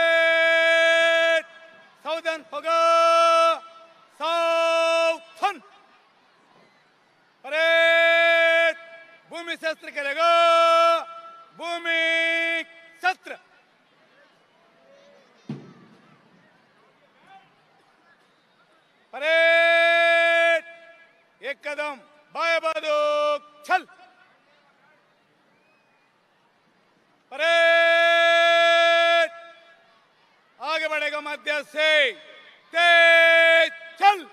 Parade सावधान होगा सावधान परेड भूमि शस्त्र करेगा भूमि शस्त्र परेड एक कदम बाएं बंदूक चल परेड आगे बढ़ेगा मध्य से तेज चल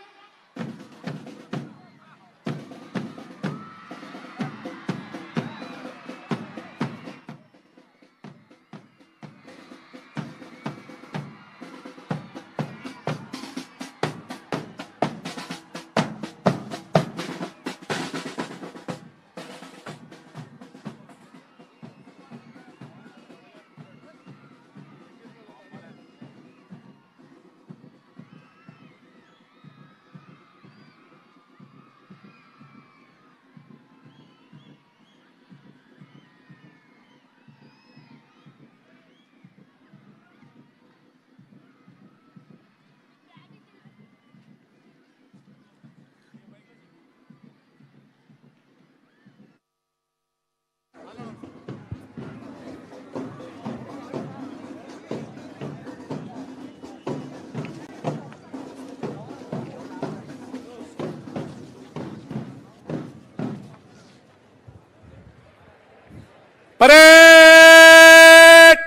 परेड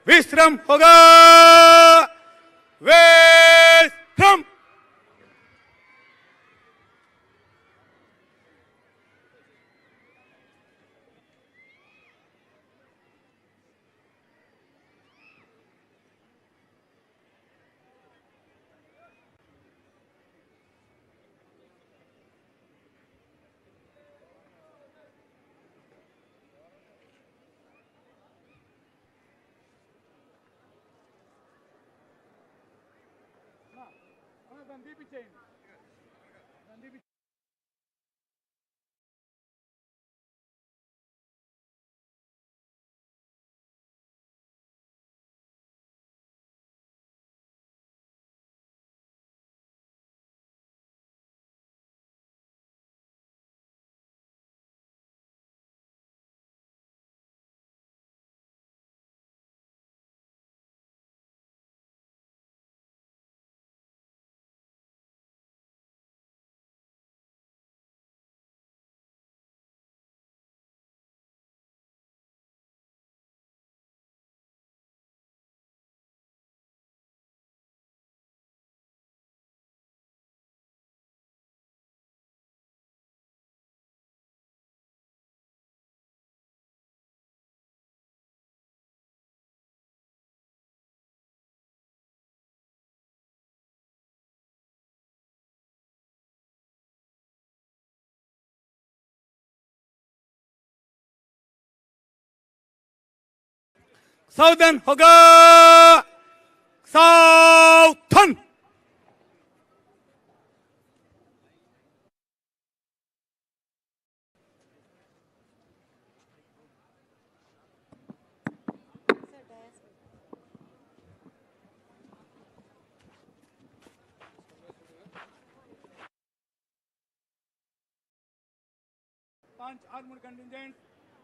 विश्राम होगा विश्राम साउथर्न होगा साउथर्न। पांच आर्म्ड कंटिजेंट,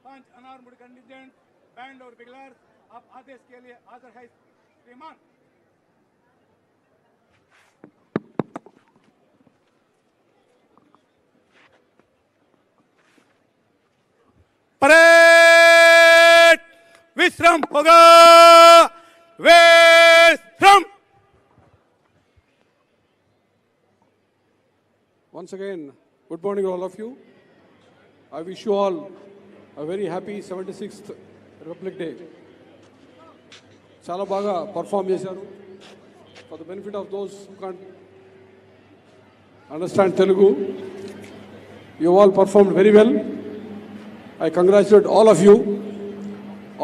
पांच अनआर्म्ड कंटिजेंट, बैंड और बिगलर आप आदेश के लिए हाजिर है श्रीमान। परेड विश्राम होगा, विश्राम। Once again, good morning to all of you. I wish you all a very happy 76th Republic Day. చాలా బాగా పర్ఫామ్ చేశారు. For the benefit of those who can't understand Telugu, you all performed very well. I congratulate all of you,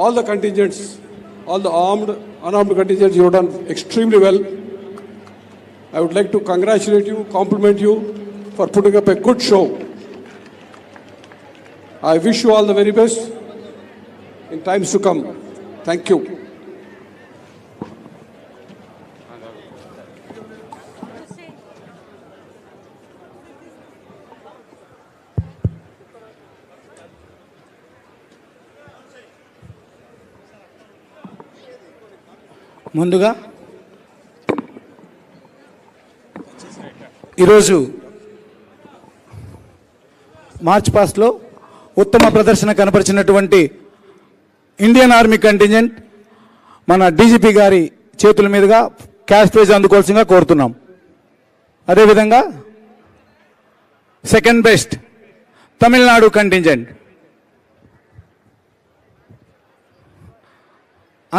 all the contingents, all the armed, unarmed contingents. You have done extremely well. I would like to congratulate you, compliment you for putting up a good show. I wish you all the very best in times to come. Thank you. ముందుగా ఈరోజు March పాస్ట్లో ఉత్తమ ప్రదర్శన కనపరిచినటువంటి Indian army contingent మన DGP గారి చేతుల మీదుగా క్యాష్ ప్రైజ్ అందుకోవాల్సిందిగా కోరుతున్నాం. అదేవిధంగా second best Tamil Nadu contingent,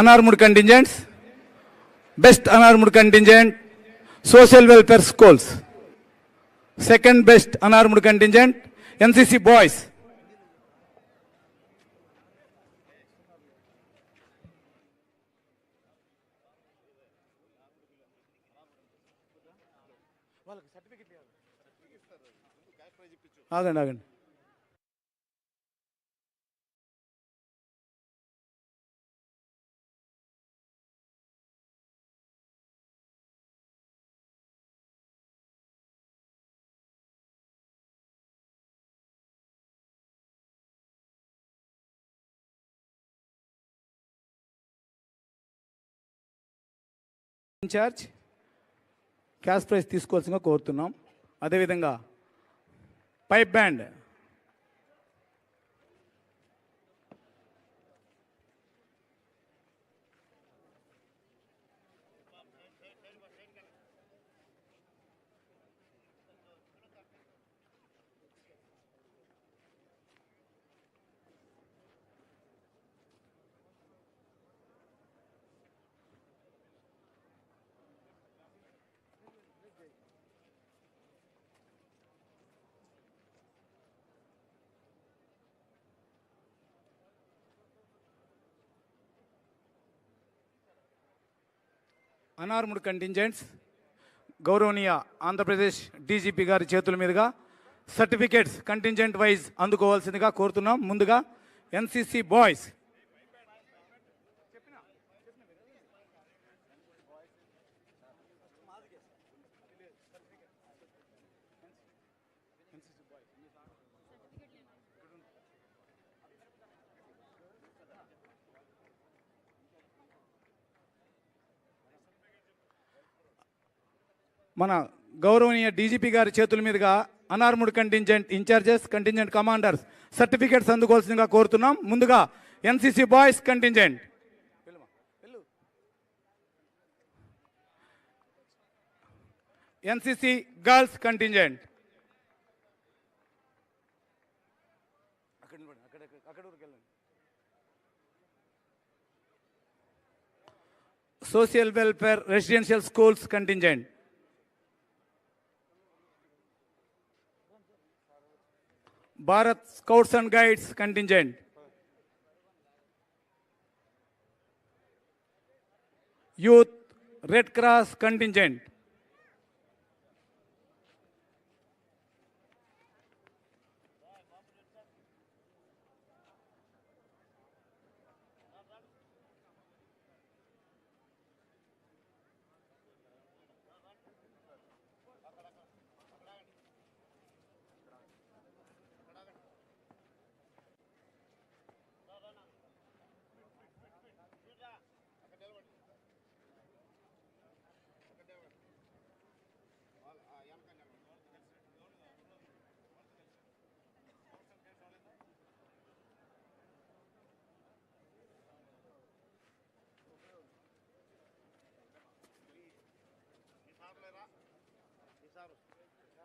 unarmed contingents, best unarmed contingent social welfare schools, second best unarmed contingent NCC boys, ఆగండి. ఇన్ఛార్జ్ క్యాష్ ప్రైజ్ తీసుకోవాల్సిందిగా కోరుతున్నాం. అదేవిధంగా పైప్ బ్యాండ్ అన్ఆర్మ్డ్ కంటింజెంట్స్ గౌరవనీయ ఆంధ్రప్రదేశ్ డీజీపీ గారి చేతుల మీదుగా సర్టిఫికేట్స్ కంటింజెంట్ వైజ్ అందుకోవాల్సిందిగా కోరుతున్నాం. ముందుగా ఎన్సీసీ బాయ్స్, మన గౌరవనీయ డీజీపీ గారి చేతుల మీదుగా unarmed contingent incharges, contingent commanders certificates అందుకోవాల్సిందిగా కోరుతున్నాం. ముందుగా NCC boys contingent, NCC girls contingent, social welfare residential schools contingent, Bharat scouts and guides contingent, Youth Red Cross contingent.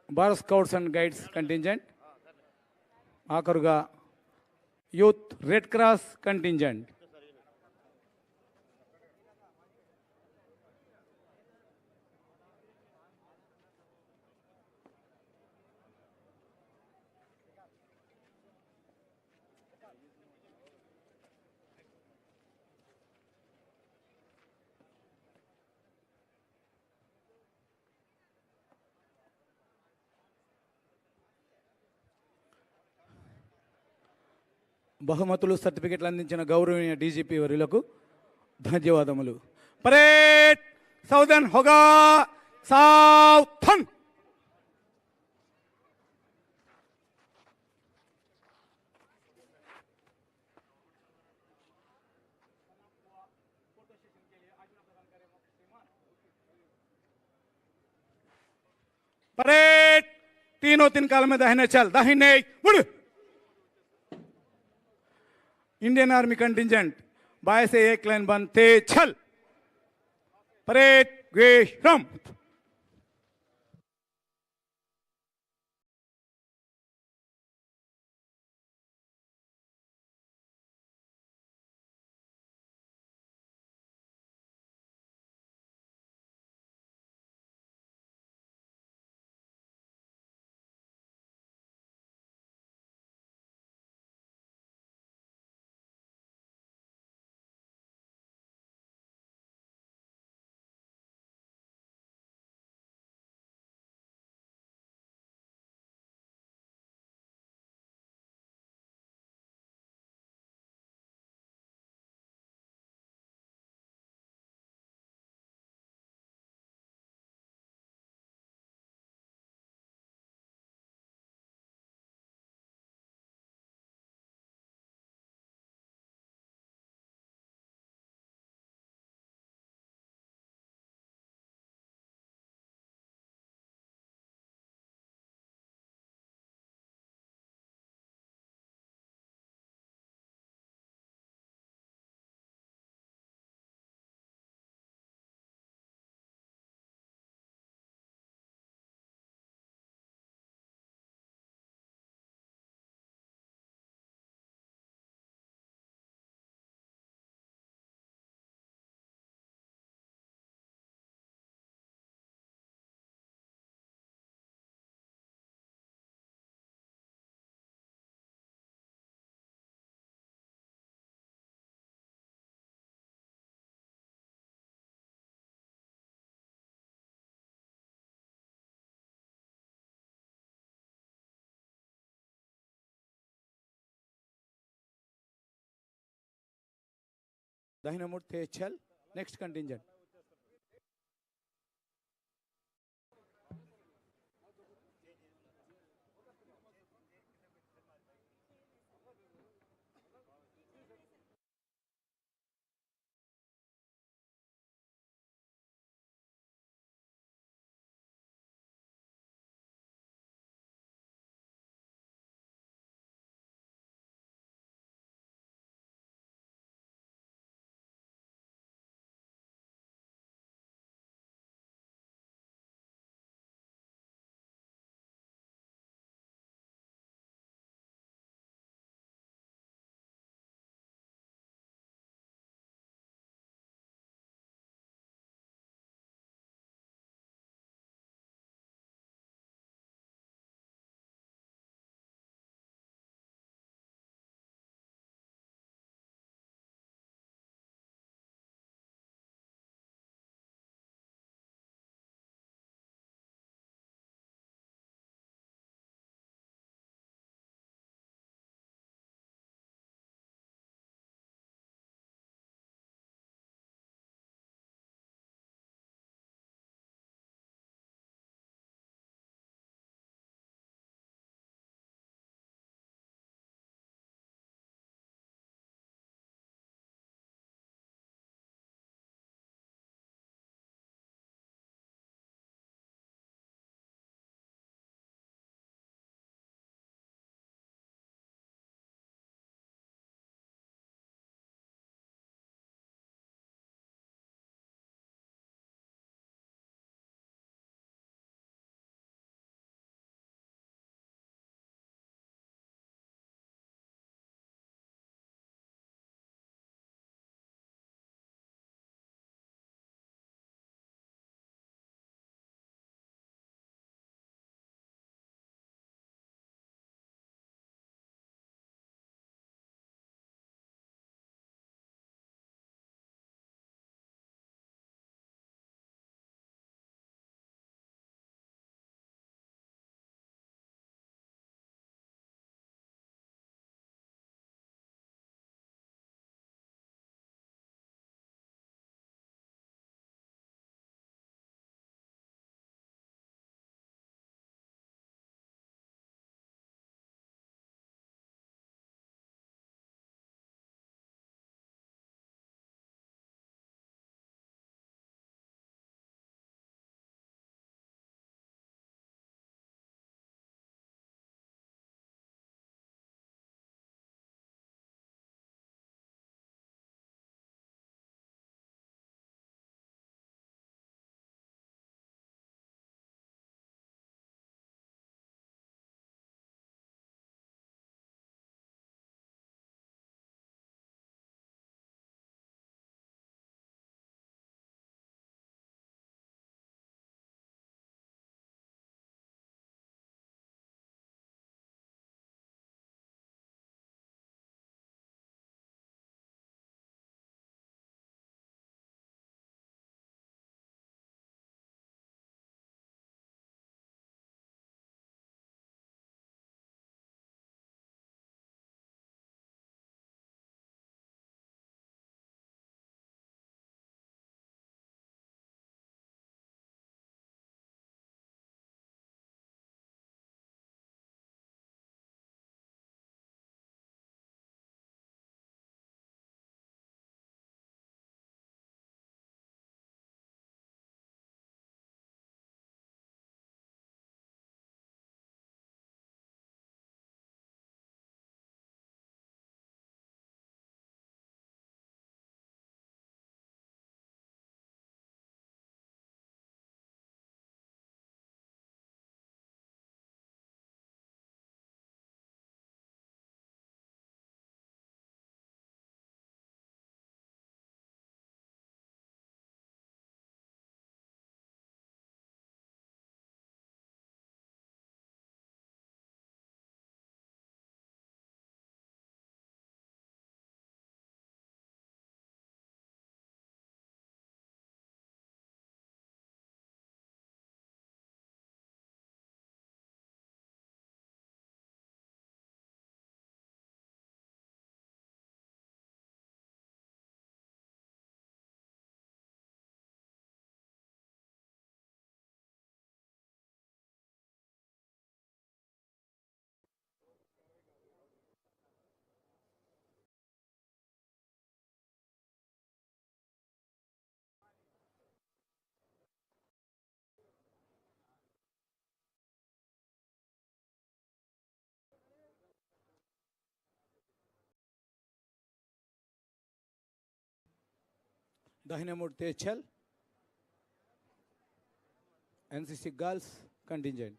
Bharat Scouts and Guides contingent. ఆఖరుగా youth red cross contingent. బహుమతులు సర్టిఫికెట్లు అందించిన గౌరవనీయ DGP వర్యులకు ధన్యవాదములు. పరేడ్ సౌదర్న్ హోగా సావధాన్. परेड तीनों तीन काल में दाहिने चल, दाहिने मुड़. इंडियन आर्मी कंटिंजेंट बाय से एक लाइन बनते चल. परेड गेशम. दाहिने मुड़ थे चल. Next contingent. Dahinamur Techal, NCC Girls contingent.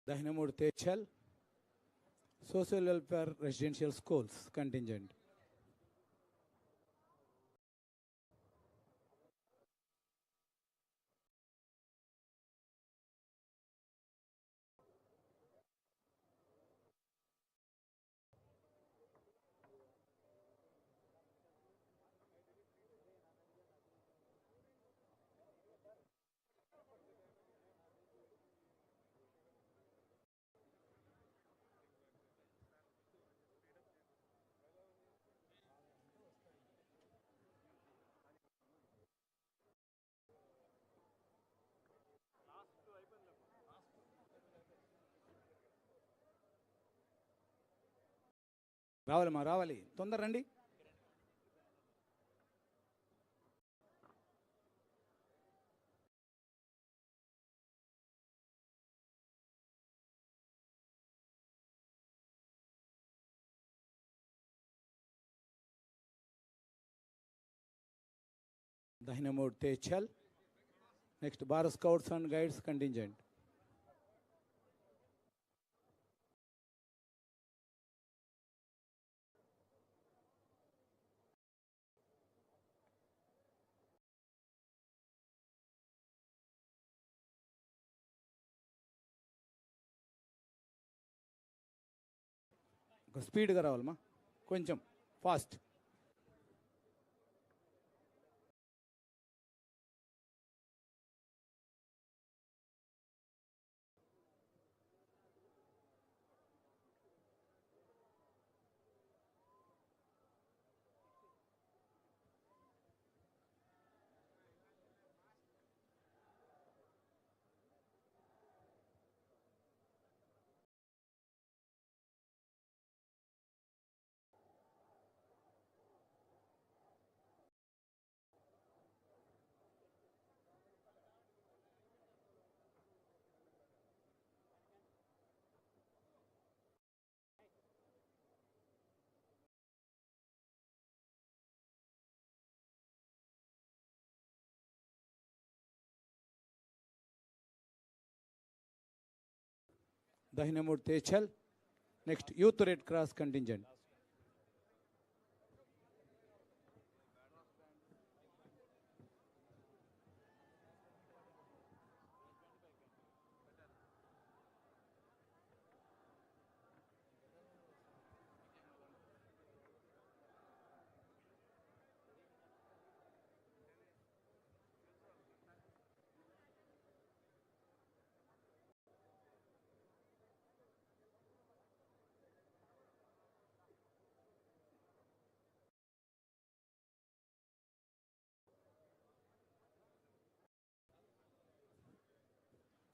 Dahinamur Techal, Social Welfare Residential Schools contingent. రావాలి తొందర రండి. Dahinamur Techal, next Bar Scouts and Guides contingent. స్పీడ్గా రావాలమ్మా, కొంచెం fast. Dahinamur Techal, next Youth Red Cross contingent.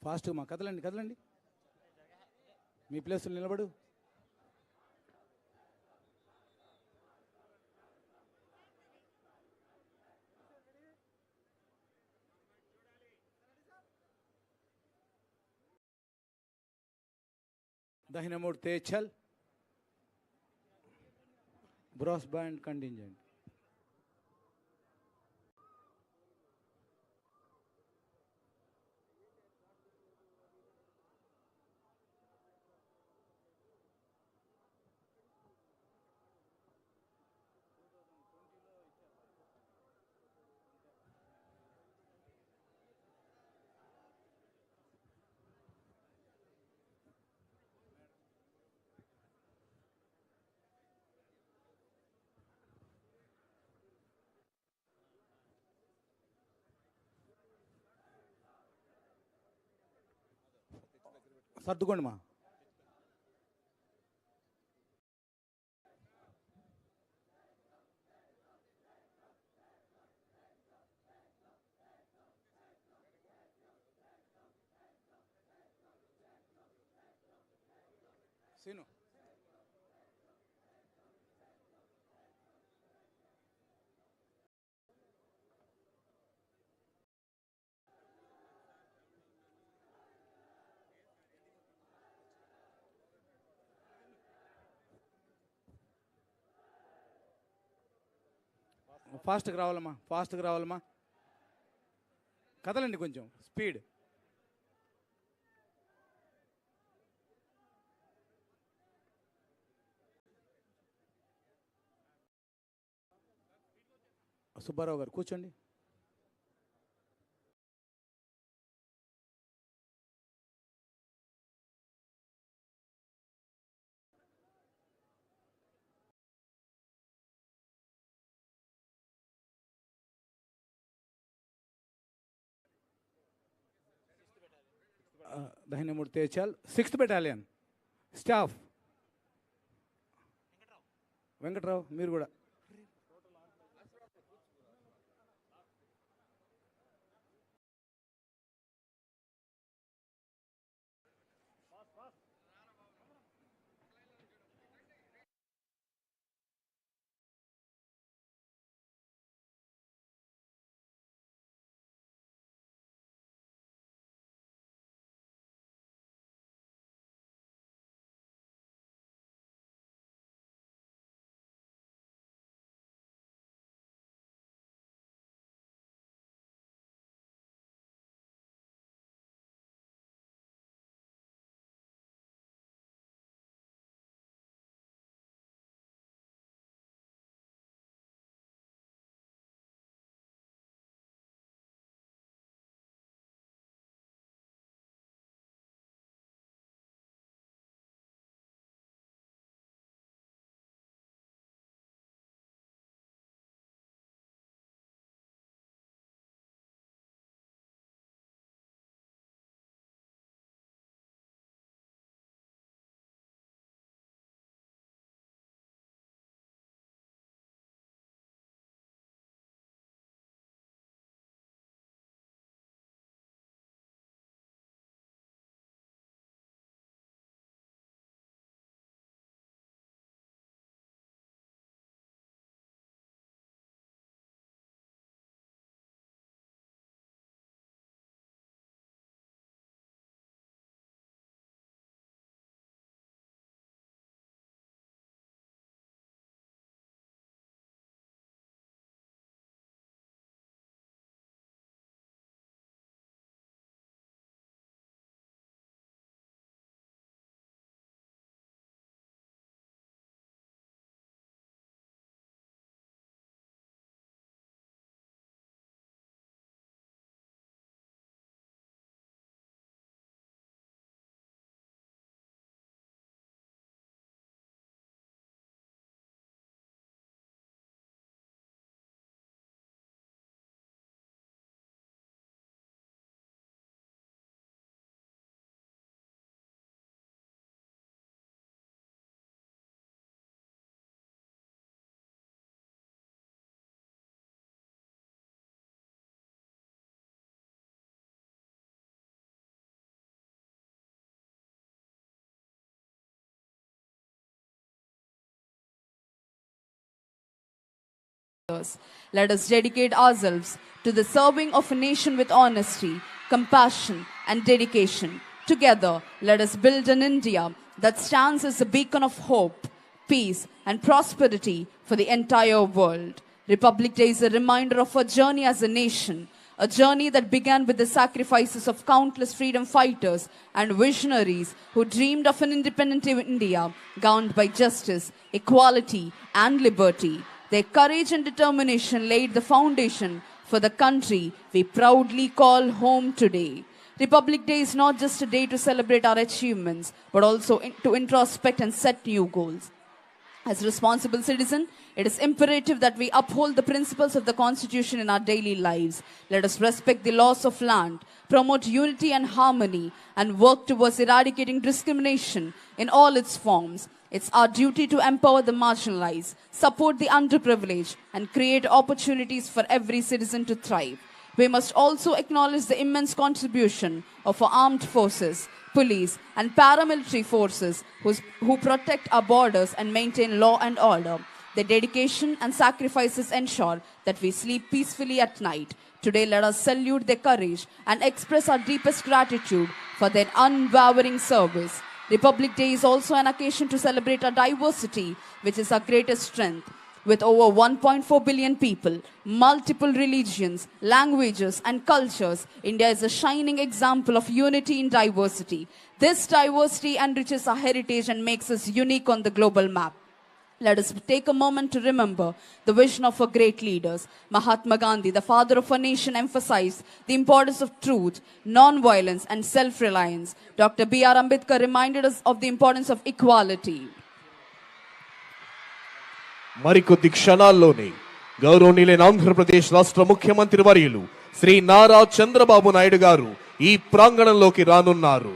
ఫాస్ట్గా మా కదలండి, మీ ప్లేస్లో నిలబడు. Dahinamur Techal, Brass Band contingent. సర్దుకోండి మా. సీను ఫాస్ట్గా రావాలమ్మా. కదలండి కొంచెం స్పీడ్. సుబ్బారావు గారు కూర్చోండి. దహినమూర్తి తేచాల్ 6th బెటాలియన్ స్టాఫ్. వెంకట్రావు మీరు కూడా. Let us dedicate ourselves to the serving of a nation with honesty, compassion, and dedication. Together, let us build an India that stands as a beacon of hope, peace, and prosperity for the entire world. Republic Day is a reminder of our journey as a nation, a journey that began with the sacrifices of countless freedom fighters and visionaries who dreamed of an independent India governed by justice, equality, and liberty. Their courage and determination laid the foundation for the country we proudly call home today. Republic Day is not just a day to celebrate our achievements, but also to introspect and set new goals. As responsible citizen, it is imperative that we uphold the principles of the Constitution in our daily lives. Let us respect the laws of land, promote unity and harmony, and work towards eradicating discrimination in all its forms. It's our duty to empower the marginalized, support the underprivileged, and create opportunities for every citizen to thrive. We must also acknowledge the immense contribution of our armed forces, police, and paramilitary forces who protect our borders and maintain law and order. Their dedication and sacrifices ensure that we sleep peacefully at night. Today, let us salute their courage and express our deepest gratitude for their unwavering service. Republic Day is also an occasion to celebrate our diversity, which is our greatest strength. With over 1.4 billion people, multiple religions, languages, and cultures, India is a shining example of unity in diversity. This diversity enriches our heritage and makes us unique on the global map. Let us take a moment to remember the vision of our great leaders. Mahatma Gandhi, the father of our nation, emphasized the importance of truth, non-violence, and self-reliance. Dr. B.R. Ambedkar reminded us of the importance of equality. మరికొద్ది క్షణాల్లోనే గౌరవనీయులైన ఆంధ్రప్రదేశ్ రాష్ట్ర ముఖ్యమంత్రి వర్యులు శ్రీ నారా చంద్రబాబు నాయుడు గారు ఈ ప్రాంగణంలోకి రానున్నారు.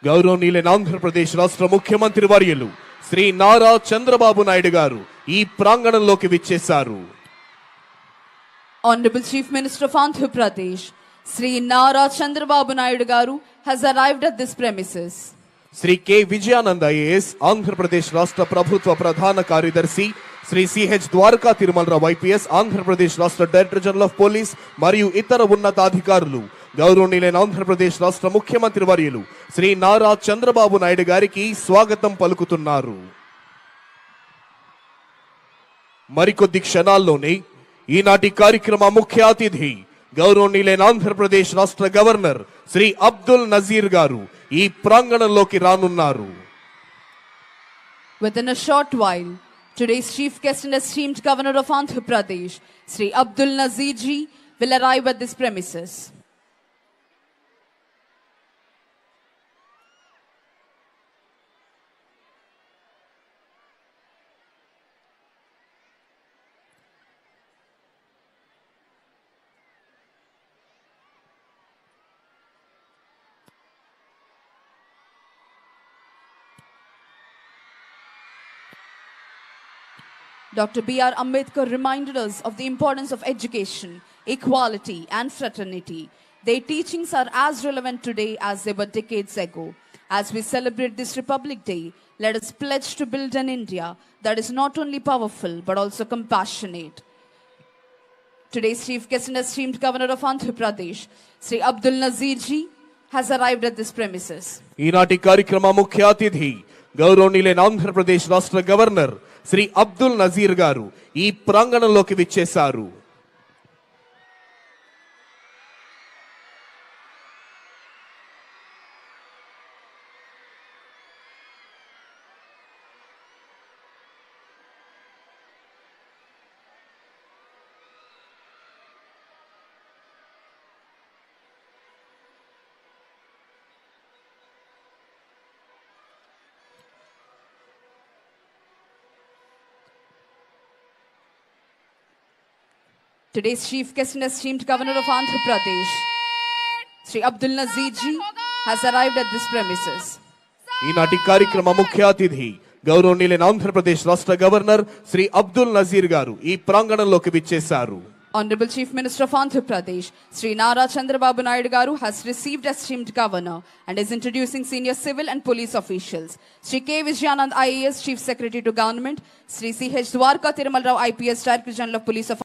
గౌరవనీయులైన ఆంధ్రప్రదేశ్ రాష్ట్ర ముఖ్యమంత్రి వర్యులు శ్రీ నారా చంద్రబాబు నాయుడు గారు ఈ ప్రాంగణంలోకి విచ్చేశారు. Honorable Chief Minister of Andhra Pradesh, Sri Nara Chandrababu Naidu Garu has arrived at this premises. Shri K Vijayanand IAS Andhra Pradesh రాష్ట్ర ప్రభుత్వ ప్రధాన కార్యదర్శి, శ్రీ సిహెచ్ ద్వారకా తిరుమలరావు ఐపీఎస్ ఆంధ్రప్రదేశ్ రాష్ట్ర డైరెక్టర్ జనరల్ ఆఫ్ పోలీస్ మరియు ఇతర ఉన్నతాధికారులు గౌరవనీయులైన ఆంధ్రప్రదేశ్ రాష్ట్ర ముఖ్యమంత్రి వర్యులు శ్రీ నారా చంద్రబాబు నాయుడు గారికి స్వాగతం పలుకుతున్నారు. మరికొద్ది క్షణాల్లోనే ఈనాటి కార్యక్రమ ముఖ్య అతిథి గౌరవనీయులైన ఆంధ్రప్రదేశ్ రాష్ట్ర గవర్నర్ శ్రీ అబ్దుల్ నజీర్ గారు ఈ ప్రాంగణంలోకి రానున్నారు. Within a short while, today's chief guest and esteemed governor of Andhra Pradesh, Sri Abdul Nazir ji, will arrive at this premises. Dr. B.R. Ambedkar reminded us of the importance of education, equality, and fraternity. Their teachings are as relevant today as they were decades ago. As we celebrate this Republic Day, let us pledge to build an India that is not only powerful but also compassionate. Today's chief guest and esteemed governor of Andhra Pradesh, Sri Abdul Nazir ji, has arrived at this premises. ఈనాటి కార్యక్రమ ముఖ్య అతిథి గౌరవనీయులైన ఆంధ్రప్రదేశ్ రాష్ట్ర governor Shri Abdul Nazir గారు ఈ ప్రాంగణంలోకి విచ్చేశారు. Today's chief guest and esteemed governor of Andhra Pradesh, Sri Abdul Nazir ji, has arrived at this premises. ఈనాటి కార్యక్రమ ముఖ్య అతిథి గౌరవనీయులైన ఆంధ్రప్రదేశ్ రాష్ట్ర గవర్నర్ శ్రీ అబ్దుల్ నజీర్ గారు ఈ ప్రాంగణంలోకి విచ్చేశారు. Honorable Chief Minister of Andhra Pradesh, Sri Nara Chandrababu Naidu Garu has received esteemed governor and is introducing senior civil and police officials. Sri K. Vijayanand IAS, Chief Secretary to Government, Sri C.H. Dwarka Tirumalrao IPS, Director General of Police of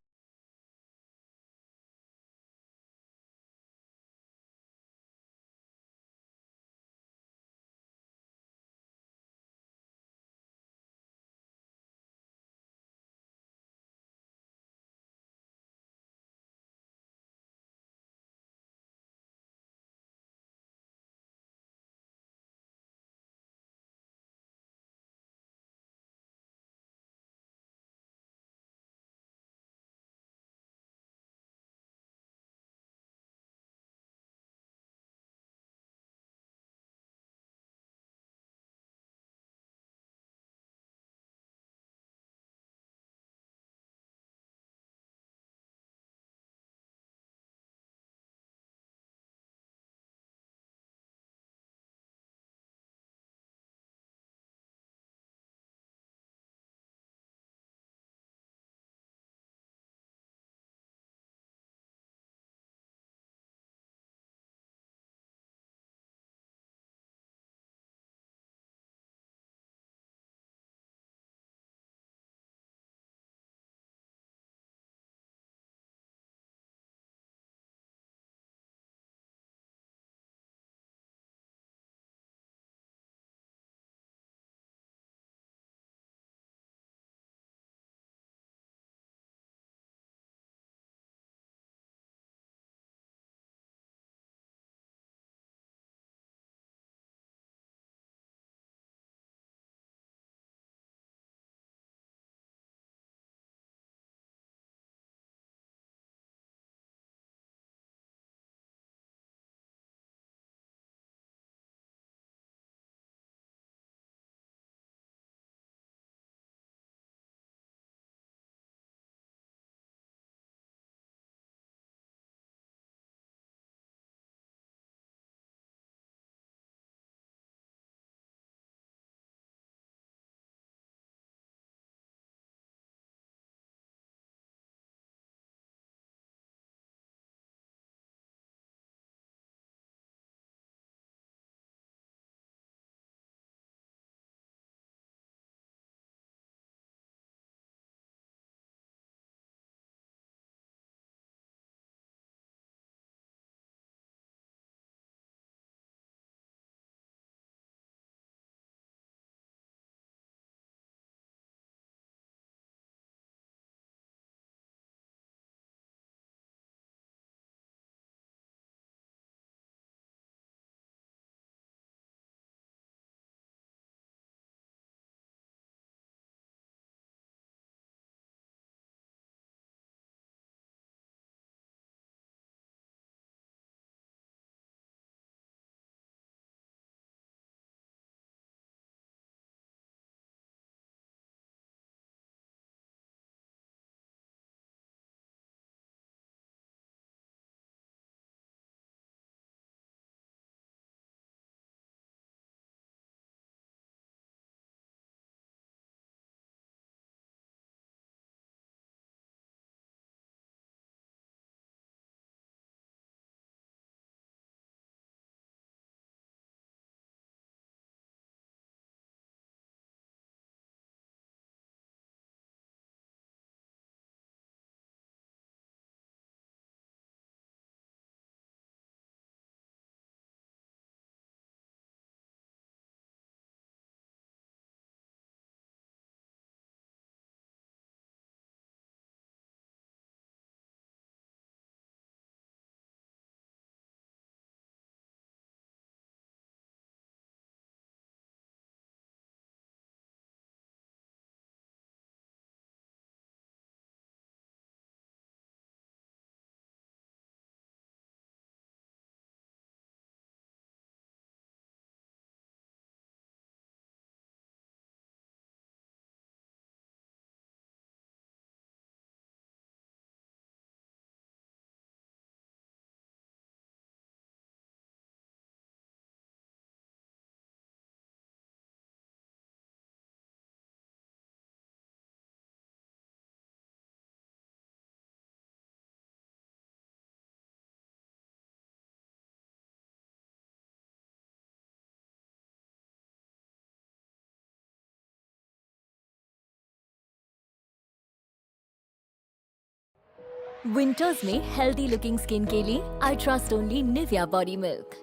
winters में healthy looking skin के लिए I trust only Nivea body milk,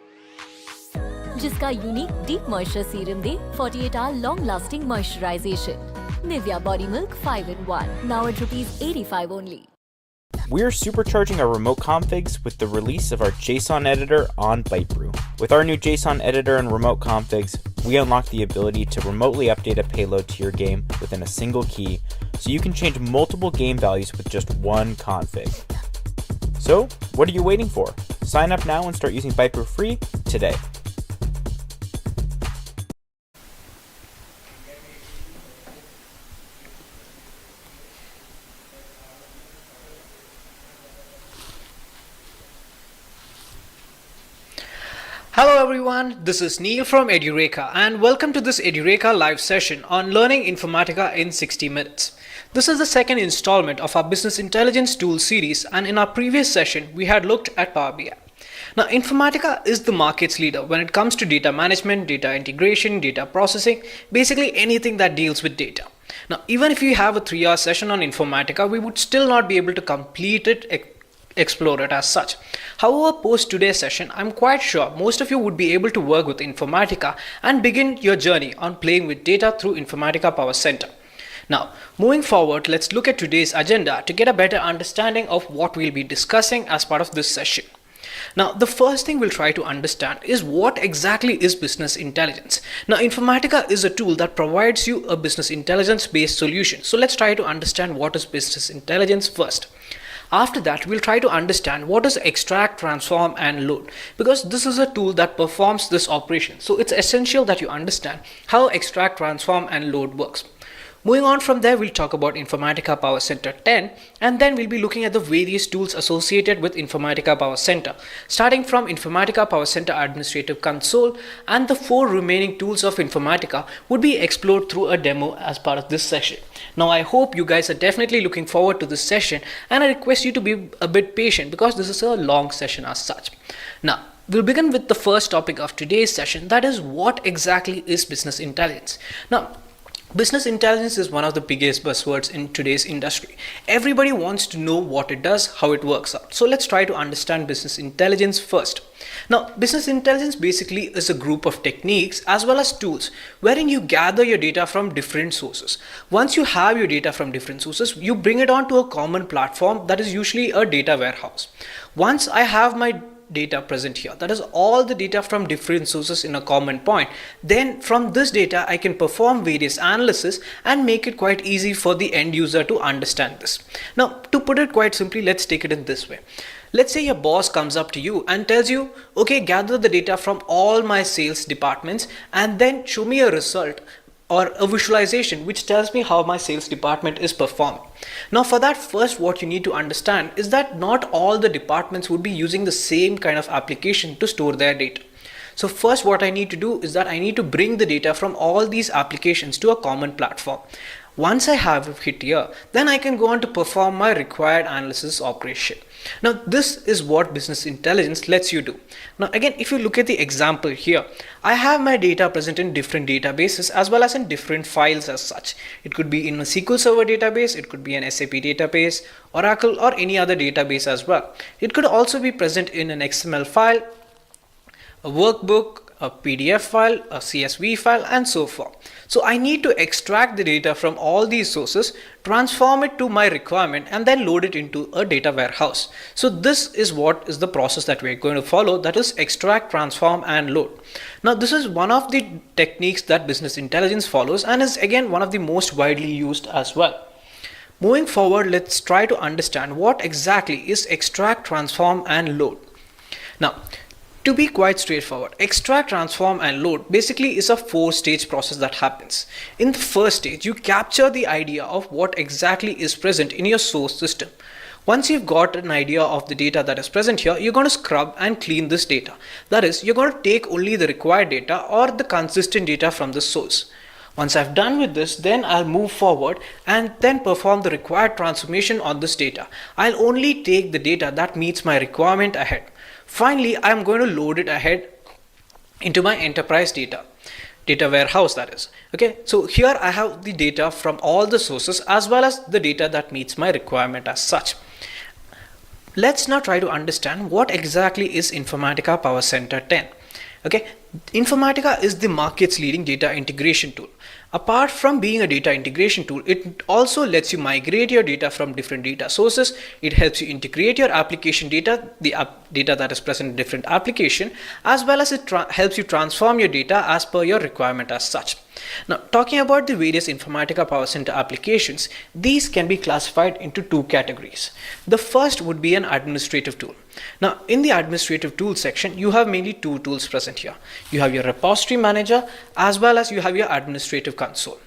जिसका unique deep moisture serum दे 48 hour long lasting moisturisation. Nivea body milk 5 in 1, now at ₹85 only. We're supercharging our remote configs with the release of our JSON editor on ByteBrew. With our new JSON editor and remote configs, we unlock the ability to remotely update a payload to your game within a single key, so you can change multiple game values with just one config. So, what are you waiting for? Sign up now and start using ByteBrew free today. Hello everyone, this is Neil from Edureka and welcome to this Edureka live session on learning Informatica in 60 minutes. This is the second installment of our business intelligence tool series, and in our previous session we had looked at Power BI. Now Informatica is the market's leader when it comes to data management, data integration, data processing, basically anything that deals with data. Now even if you have a 3-hour session on Informatica, we would still not be able to complete it, explore it as such. However, post today's session, I'm quite sure most of you would be able to work with Informatica and begin your journey on playing with data through Informatica Power Center. Now, moving forward, let's look at today's agenda to get a better understanding of what we'll be discussing as part of this session. Now, the first thing we'll try to understand is what exactly is business intelligence. Now, Informatica is a tool that provides you a business intelligence based solution. So let's try to understand what is business intelligence first. After that, we'll try to understand what is extract, transform and load, because this is a tool that performs this operation. So it's essential that you understand how extract, transform and load works. Moving on from there, we'll talk about Informatica Power Center 10, and then we'll be looking at the various tools associated with Informatica Power Center, starting from Informatica Power Center Administrative Console, and the 4 remaining tools of Informatica would be explored through a demo as part of this session. Now I hope you guys are definitely looking forward to this session, and I request you to be a bit patient because this is a long session as such. Now, we'll begin with the first topic of today's session, that is what exactly is business intelligence. Now, business intelligence is one of the biggest buzzwords in today's industry. Everybody wants to know what it does, how it works out. So let's try to understand business intelligence first. Now, business intelligence basically is a group of techniques as well as tools wherein you gather your data from different sources. Once you have your data from different sources, you bring it onto a common platform that is usually a data warehouse. Once I have my data present here, that is all the data from different sources in a common point, then from this data I can perform various analysis and make it quite easy for the end user to understand this. Now, to put it quite simply, let's take it in this way. Let's say your boss comes up to you and tells you, okay, gather the data from all my sales departments and then show me a result or a visualization which tells me how my sales department is performing. Now for that, first what you need to understand is that not all the departments would be using the same kind of application to store their data. So first what I need to do is that I need to bring the data from all these applications to a common platform. Once I have it here, then I can go on to perform my required analysis operation. Now this is what business intelligence lets you do. Now again, if you look at the example here, I have my data present in different databases as well as in different files as such. It could be in a SQL Server database, it could be an SAP database, Oracle or any other database as well. It could also be present in an XML file, a workbook, a PDF file, a CSV file and so forth. So I need to extract the data from all these sources, transform it to my requirement and then load it into a data warehouse. So this is what is the process that we're going to follow, that is extract, transform and load. Now this is one of the techniques that business intelligence follows and is again one of the most widely used as well. Moving forward, let's try to understand what exactly is extract, transform and load. Now, to be quite straightforward, extract, transform and load basically is a 4-stage process that happens. In the first stage, you capture the idea of what exactly is present in your source system. Once you've got an idea of the data that is present here, you're going to scrub and clean this data. That is, you're going to take only the required data or the consistent data from the source. Once I've done with this, then I'll move forward and then perform the required transformation on this data. I'll only take the data that meets my requirement ahead. Finally, I'm going to load it ahead into my enterprise data warehouse, that is. Okay, so here I have the data from all the sources as well as the data that meets my requirement as such. let's now try to understand what exactly is Informatica Power Center 10. Okay, Informatica is the market's leading data integration tool. Apart from being a data integration tool, it also lets you migrate your data from different data sources. It helps you integrate your application data, the data that is present in different application, as well as it helps you transform your data as per your requirement as such. Now, talking about the various Informatica Power Center applications, these can be classified into two categories. The first would be an administrative tool. Now, in the administrative tools section, you have mainly two tools present here. You have your repository manager as well as you have your administrative console.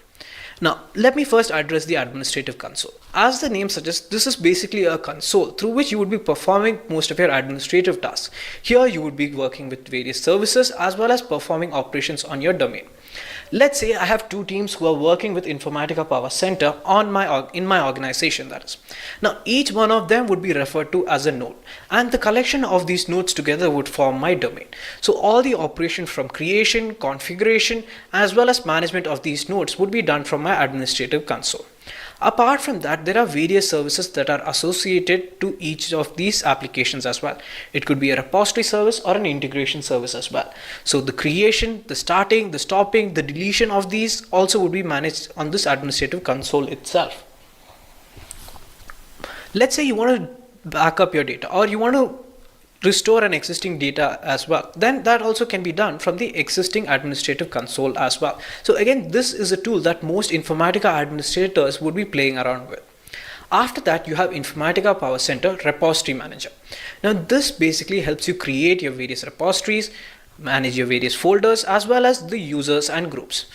Now, let me first address the administrative console. As the name suggests, this is basically a console through which you would be performing most of your administrative tasks. Here, you would be working with various services as well as performing operations on your domain. Let's say I have two teams who are working with Informatica Power Center in my organization, that is. Now, each one of them would be referred to as a node, and the collection of these nodes together would form my domain. So all the operation from creation, configuration, as well as management of these nodes would be done from my administrative console. Apart from that, there are various services that are associated to each of these applications as well. It could be a repository service or an integration service as well. So the creation, the starting, the stopping, the deletion of these also would be managed on this administrative console itself. Let's say you want to back up your data or you want to restore an existing data as well, then that also can be done from the existing administrative console as well. So again, this is a tool that most Informatica administrators would be playing around with. After that, you have Informatica Power Center Repository Manager. Now this basically helps you create your various repositories, manage your various folders as well as the users and groups.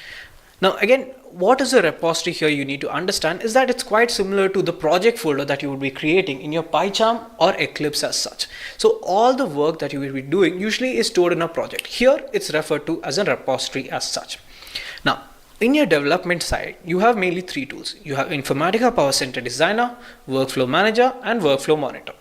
Now again, what is a repository here you need to understand is that it's quite similar to the project folder that you would be creating in your PyCharm or Eclipse as such. So all the work that you will be doing usually is stored in a project. Here it's referred to as a repository as such. Now in your development side, you have mainly three tools. You have Informatica Power Center Designer, Workflow Manager and Workflow Monitor.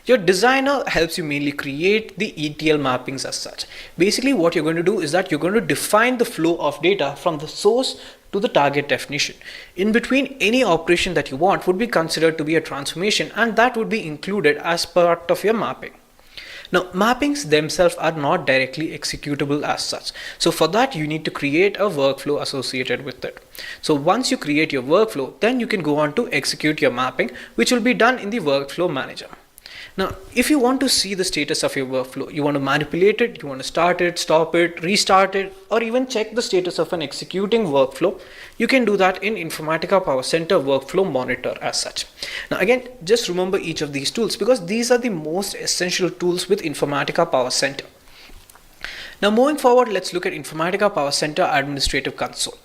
Your designer helps you mainly create the ETL mappings as such. Basically what you're going to do is that you're going to define the flow of data from the source to the target definition. In between, any operation that you want would be considered to be a transformation, and that would be included as part of your mapping. Now, mappings themselves are not directly executable as such. So for that, you need to create a workflow associated with it. So once you create your workflow, then you can go on to execute your mapping, which will be done in the Workflow Manager. Now, if you want to see the status of your workflow, you want to manipulate it, you want to start it, stop it, restart it, or even check the status of an executing workflow, you can do that in Informatica Power Center Workflow Monitor as such. Now again, just remember each of these tools because these are the most essential tools with Informatica Power Center. Now moving forward, let's look at Informatica Power Center Administrative Console.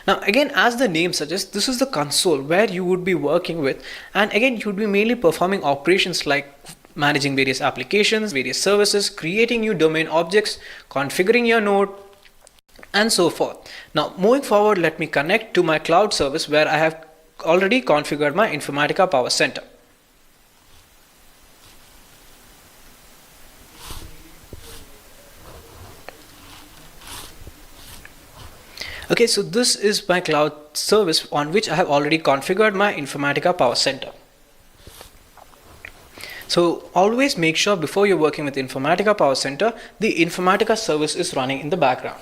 Now again, as the name suggests, this is the console where you would be working with, and again you would be mainly performing operations like managing various applications, various services, creating new domain objects, configuring your node, and so forth. Now moving forward, let me connect to my cloud service where I have already configured my Informatica Power Center. Okay, so this is my cloud service on which I have already configured my Informatica Power Center. So always make sure before you're working with Informatica Power Center, the Informatica service is running in the background.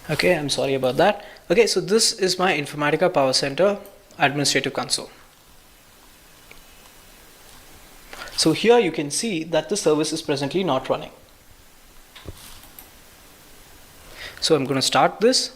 Okay, I'm sorry about that. Okay, so this is my Informatica Power Center Administrative Console. So here you can see that the service is presently not running. So I'm going to start this.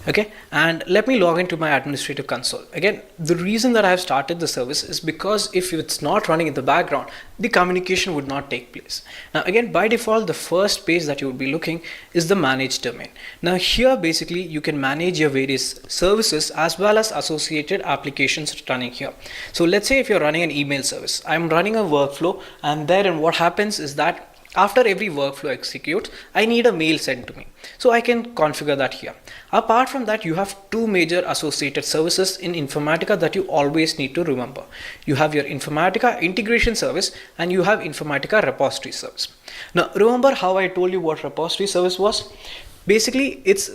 Okay, and let me log into my administrative console. Again, the reason that I have started the service is because if it's not running in the background, the communication would not take place. Now again, by default, the first page that you would be looking is the manage domain. Now here basically you can manage your various services as well as associated applications running here. So let's say if you're running an email service, I'm running a workflow, and therein what happens is that after every workflow executes, I need a mail sent to me. So I can configure that here. Apart from that, you have two major associated services in Informatica that you always need to remember. You have your Informatica integration service and you have Informatica repository service. Now, remember how I told you what repository service was? Basically, it's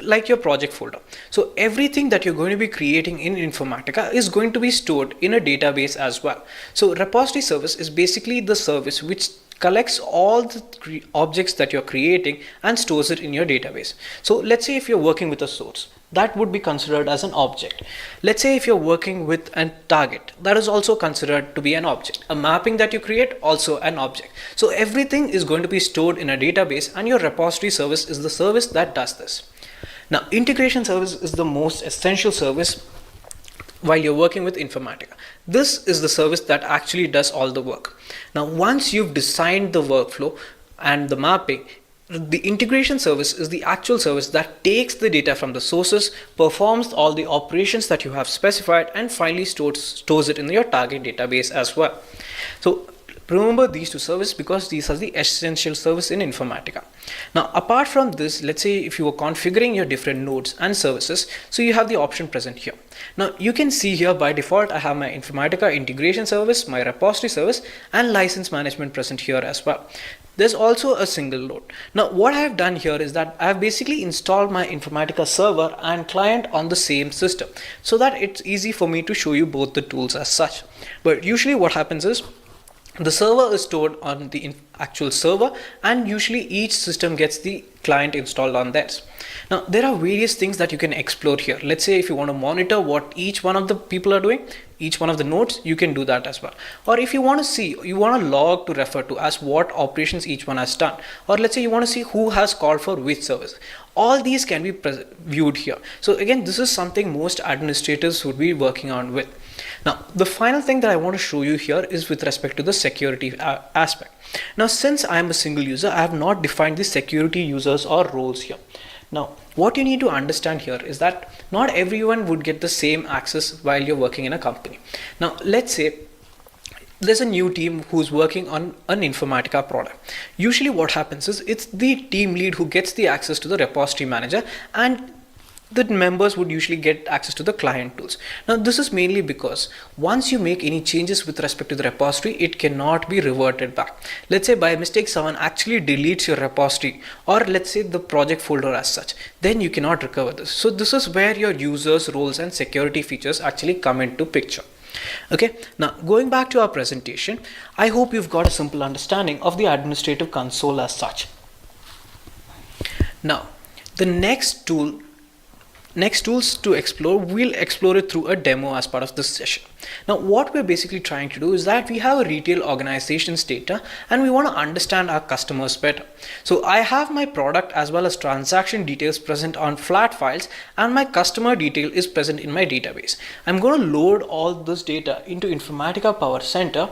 like your project folder. So everything that you're going to be creating in Informatica is going to be stored in a database as well. So repository service is basically the service which collects all the objects that you're creating and stores it in your database. So let's say if you're working with a source, that would be considered as an object. Let's say if you're working with a target, that is also considered to be an object. A mapping that you create, also an object. So everything is going to be stored in a database, and your repository service is the service that does this. Now, integration service is the most essential service while you're working with Informatica. This is the service that actually does all the work. Now, once you've designed the workflow and the mapping, the integration service is the actual service that takes the data from the sources, performs all the operations that you have specified, and finally stores it in your target database as well. So remember these two services because these are the essential service in Informatica. Now, apart from this, let's say if you are configuring your different nodes and services, so you have the option present here. Now, you can see here by default, I have my Informatica integration service, my repository service, and license management present here as well. There's also a single node. Now, what I have done here is that I have basically installed my Informatica server and client on the same system so that it's easy for me to show you both the tools as such. But usually what happens is the server is stored on the actual server, and usually each system gets the client installed on theirs. Now, there are various things that you can explore here. Let's say if you want to monitor what each one of the people are doing, each one of the nodes, you can do that as well. Or if you want to see, you want a log to refer to as what operations each one has done. Or let's say you want to see who has called for which service. All these can be viewed here. So again, this is something most administrators would be working on with. Now, the final thing that I want to show you here is with respect to the security aspect. Now, since I am a single user, I have not defined the security users or roles here. Now, what you need to understand here is that not everyone would get the same access while you're working in a company. Now, let's say there's a new team who's working on an Informatica product. Usually what happens is it's the team lead who gets the access to the repository manager, and the members would usually get access to the client tools. Now, this is mainly because once you make any changes with respect to the repository, it cannot be reverted back. Let's say by mistake someone actually deletes your repository, or let's say the project folder as such, then you cannot recover this. So this is where your users, roles, and security features actually come into picture. Okay, now going back to our presentation, I hope you've got a simple understanding of the administrative console as such. Now, the next tools to explore, we'll explore it through a demo as part of this session. Now, what we're basically trying to do is that we have a retail organization's data and we want to understand our customers better. So I have my product as well as transaction details present on flat files, and my customer detail is present in my database. I'm going to load all this data into Informatica Power Center,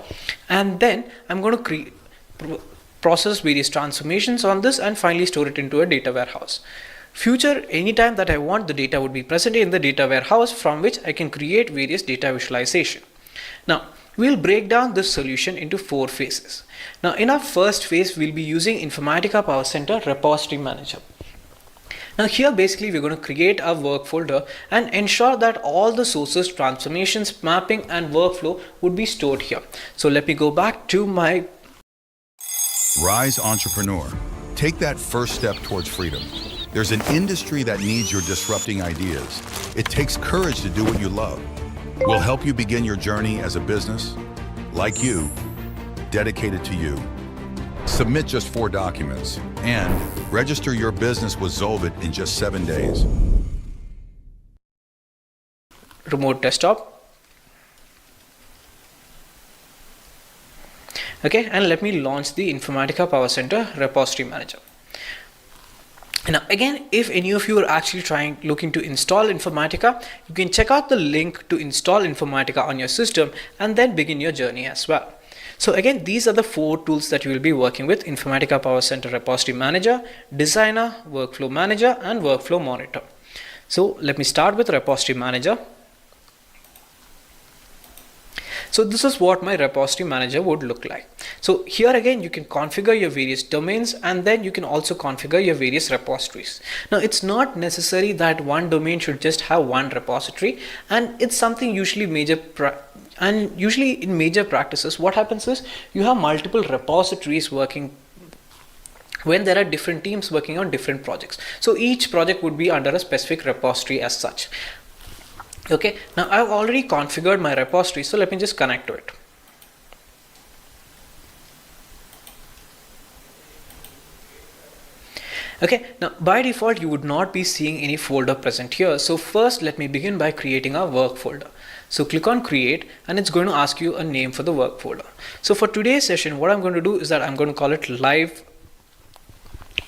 and then I'm going to process various transformations on this and finally store it into a data warehouse. Future, anytime that I want, the data would be present in the data warehouse from which I can create various data visualization. Now, we'll break down this solution into 4 phases. Now, in our first phase, we'll be using Informatica Power Center Repository Manager. Now, here basically we're going to create a work folder and ensure that all the sources, transformations, mapping, and workflow would be stored here. So let me go back to my Rise Entrepreneur. Take that first step towards freedom. There's an industry that needs your disrupting ideas. It takes courage to do what you love. We'll help you begin your journey as a business, like you, dedicated to you. Submit just 4 documents and register your business with Zolvit in just 7 days. Remote desktop. Okay, and let me launch the Informatica Power Center Repository Manager. Now, again, if any of you are actually looking to install Informatica, you can check out the link to install Informatica on your system and then begin your journey as well. So again, these are the 4 tools that you will be working with: Informatica Power Center Repository Manager, Designer, Workflow Manager, and Workflow Monitor. So let me start with Repository Manager. So this is what my repository manager would look like. So here again, you can configure your various domains, and then you can also configure your various repositories. Now it's not necessary that one domain should just have one repository, and it's something usually usually in major practices, what happens is you have multiple repositories working when there are different teams working on different projects. So each project would be under a specific repository as such. Okay, now I've already configured my repository, so let me just connect to it. Okay, now by default you would not be seeing any folder present here. So first let me begin by creating a work folder. So click on create, and it's going to ask you a name for the work folder. So for today's session, what I'm going to do is that I'm going to call it live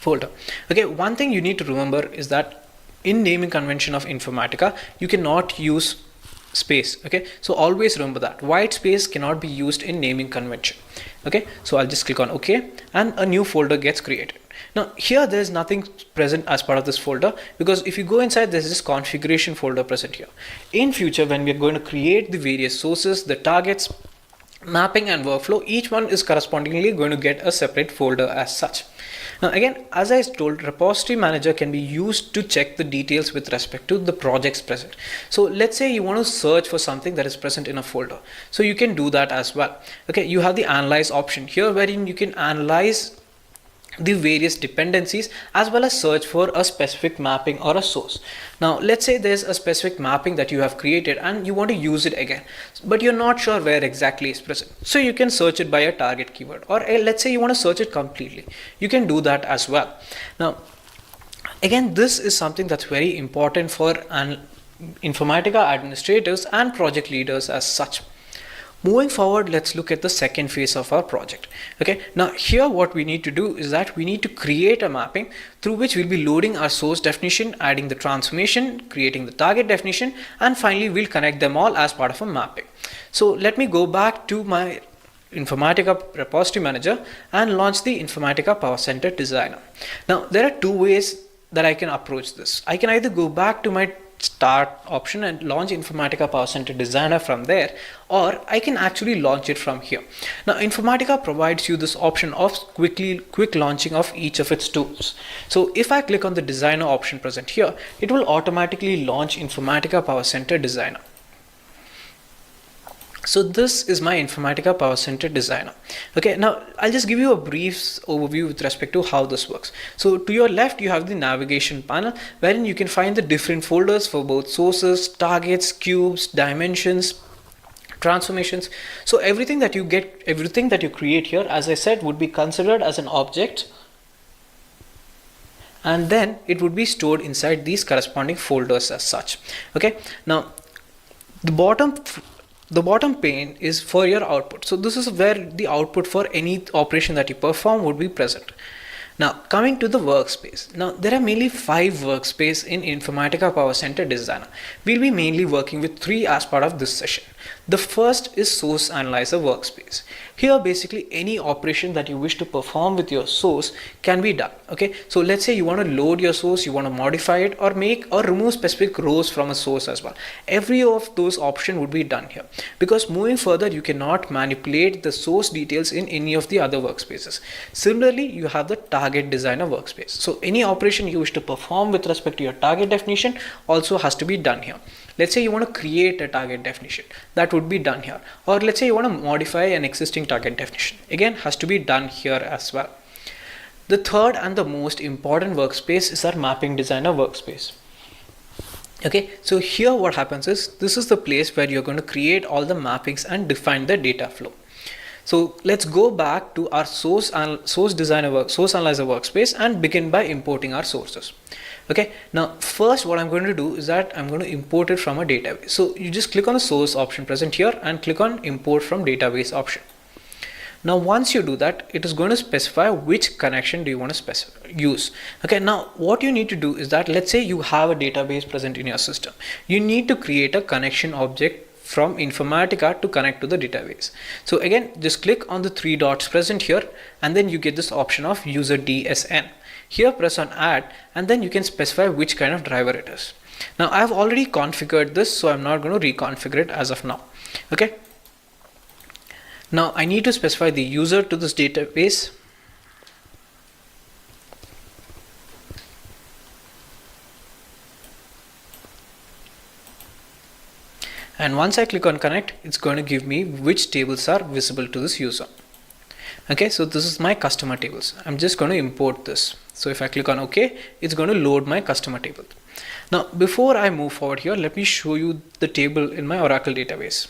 folder. Okay, one thing you need to remember is that in naming convention of Informatica, you cannot use space. Okay, so always remember that white space cannot be used in naming convention. Okay, so I'll just click on OK, and a new folder gets created. Now here there is nothing present as part of this folder, because if you go inside, there's this configuration folder present here. In future, when we are going to create the various sources, the targets, mapping and workflow, each one is correspondingly going to get a separate folder as such. Now again, as I told, repository manager can be used to check the details with respect to the projects present. So let's say you want to search for something that is present in a folder, so you can do that as well. Okay, you have the analyze option here, wherein you can analyze the various dependencies as well as search for a specific mapping or a source. Now let's say there's a specific mapping that you have created and you want to use it again, but you're not sure where exactly it's present, so you can search it by a target keyword, or let's say you want to search it completely, you can do that as well. Now again, this is something that's very important for Informatica administrators and project leaders as such. Moving forward, let's look at the second phase of our project. Okay, now here what we need to do is that we need to create a mapping through which we'll be loading our source definition, adding the transformation, creating the target definition, and finally we'll connect them all as part of a mapping. So let me go back to my Informatica repository manager and launch the Informatica Power Center Designer. Now there are two ways that I can approach this. I can either go back to my start option and launch Informatica Power Center Designer from there, or I can actually launch it from here. Now Informatica provides you this option of quick launching of each of its tools. So if I click on the designer option present here, it will automatically launch Informatica Power Center Designer. So this is my Informatica Power Center Designer. Okay, now I'll just give you a brief overview with respect to how this works. So to your left, you have the navigation panel, wherein you can find the different folders for both sources, targets, cubes, dimensions, transformations. So everything that you create here, as I said, would be considered as an object, and then it would be stored inside these corresponding folders as such. Okay, now the bottom pane is for your output. So this is where the output for any operation that you perform would be present. Now coming to the workspace. Now there are mainly 5 workspaces in Informatica Power Center Designer. We'll be mainly working with 3 as part of this session. The first is Source Analyzer workspace. Here basically any operation that you wish to perform with your source can be done. Okay, so let's say you want to load your source, you want to modify it, or make or remove specific rows from a source as well. Every of those options would be done here, because moving further you cannot manipulate the source details in any of the other workspaces. Similarly, you have the target designer workspace. So any operation you wish to perform with respect to your target definition also has to be done here. Let's say you want to create a target definition, that would be done here. Or let's say you want to modify an existing target definition, again has to be done here as well. The third and the most important workspace is our mapping designer workspace. Okay, so here what happens is, this is the place where you're going to create all the mappings and define the data flow. So let's go back to our source analyzer workspace and begin by importing our sources. Okay, now first what I'm going to do is that I'm going to import it from a database. So you just click on the source option present here and click on import from database option. Now once you do that, it is going to specify which connection do you want to use. Okay, now what you need to do is that, let's say you have a database present in your system. You need to create a connection object from Informatica to connect to the database. So again, just click on the 3 dots present here, and then you get this option of user DSN. Here press on add, and then you can specify which kind of driver it is. Now I have already configured this, so I'm not going to reconfigure it as of now. Okay, Now I need to specify the user to this database. And once I click on connect, it's going to give me which tables are visible to this user. Okay, so this is my customer tables. I'm just going to import this. So if I click on OK, it's going to load my customer table. Now, before I move forward here, let me show you the table in my Oracle database.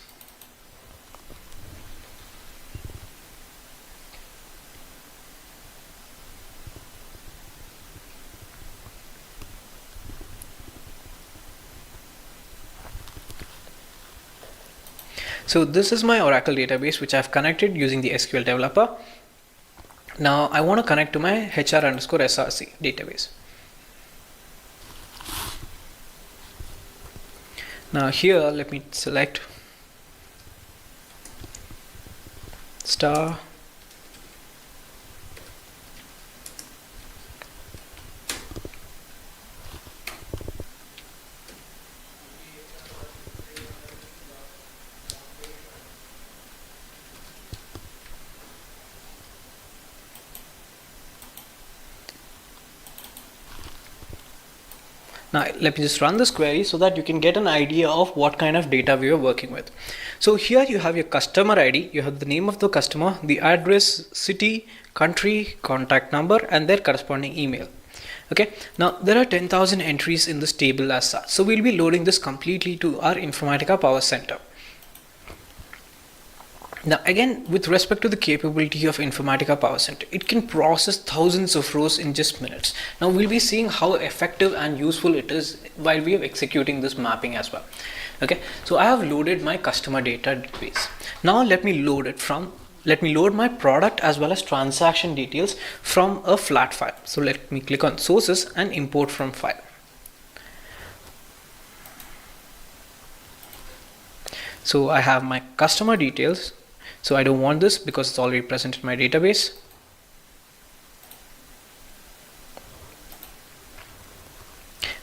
So this is my Oracle database which I've connected using the SQL developer. Now I want to connect to my HR_SRC database. Now here let me select star Now let me just run this query so that you can get an idea of what kind of data we are working with. So here you have your customer ID, you have the name of the customer, the address, city, country, contact number, and their corresponding email. Okay, now there are 10,000 entries in this table as such. So we'll be loading this completely to our Informatica Power Center. Now again, with respect to the capability of Informatica Power Center, it can process thousands of rows in just minutes. Now we'll be seeing how effective and useful it is while we are executing this mapping as well. Okay, so I have loaded my customer database. Now let me load my product as well as transaction details from a flat file. So let me click on sources and import from file. So I have my customer details. So I don't want this because it's already present in my database.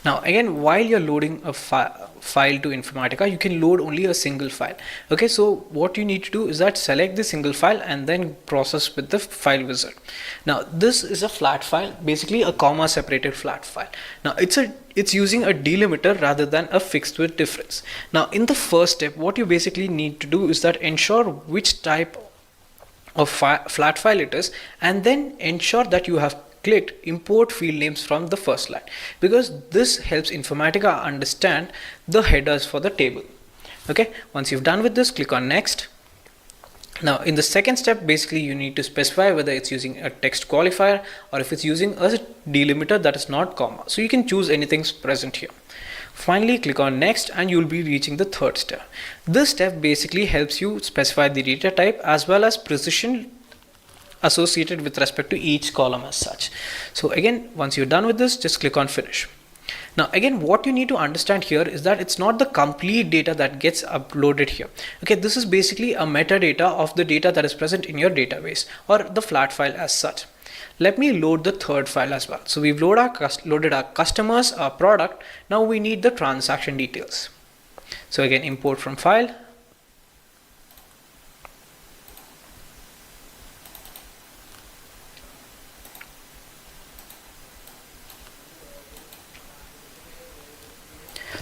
Now again, while you're loading a file to Informatica, you can load only a single file. Okay, so what you need to do is that select the single file and then process with the file wizard. Now this is a flat file, basically a comma separated flat file. Now it's using a delimiter rather than a fixed width difference. Now in the first step, what you basically need to do is that ensure which type of flat file it is, and then ensure that you have clicked import field names from the first line, because this helps Informatica understand the headers for the table. Okay, once you've done with this, click on next. Now in the second step, basically you need to specify whether it's using a text qualifier or if it's using a delimiter that is not comma. So you can choose anything present here. Finally click on next and you'll be reaching the third step. This step basically helps you specify the data type as well as precision associated with respect to each column as such. So again, once you're done with this, just click on finish. Now again, what you need to understand here is that it's not the complete data that gets uploaded here. Okay, this is basically a metadata of the data that is present in your database or the flat file as such. Let me load the third file as well. So we've loaded our customers, our product. Now we need the transaction details. So again, import from file.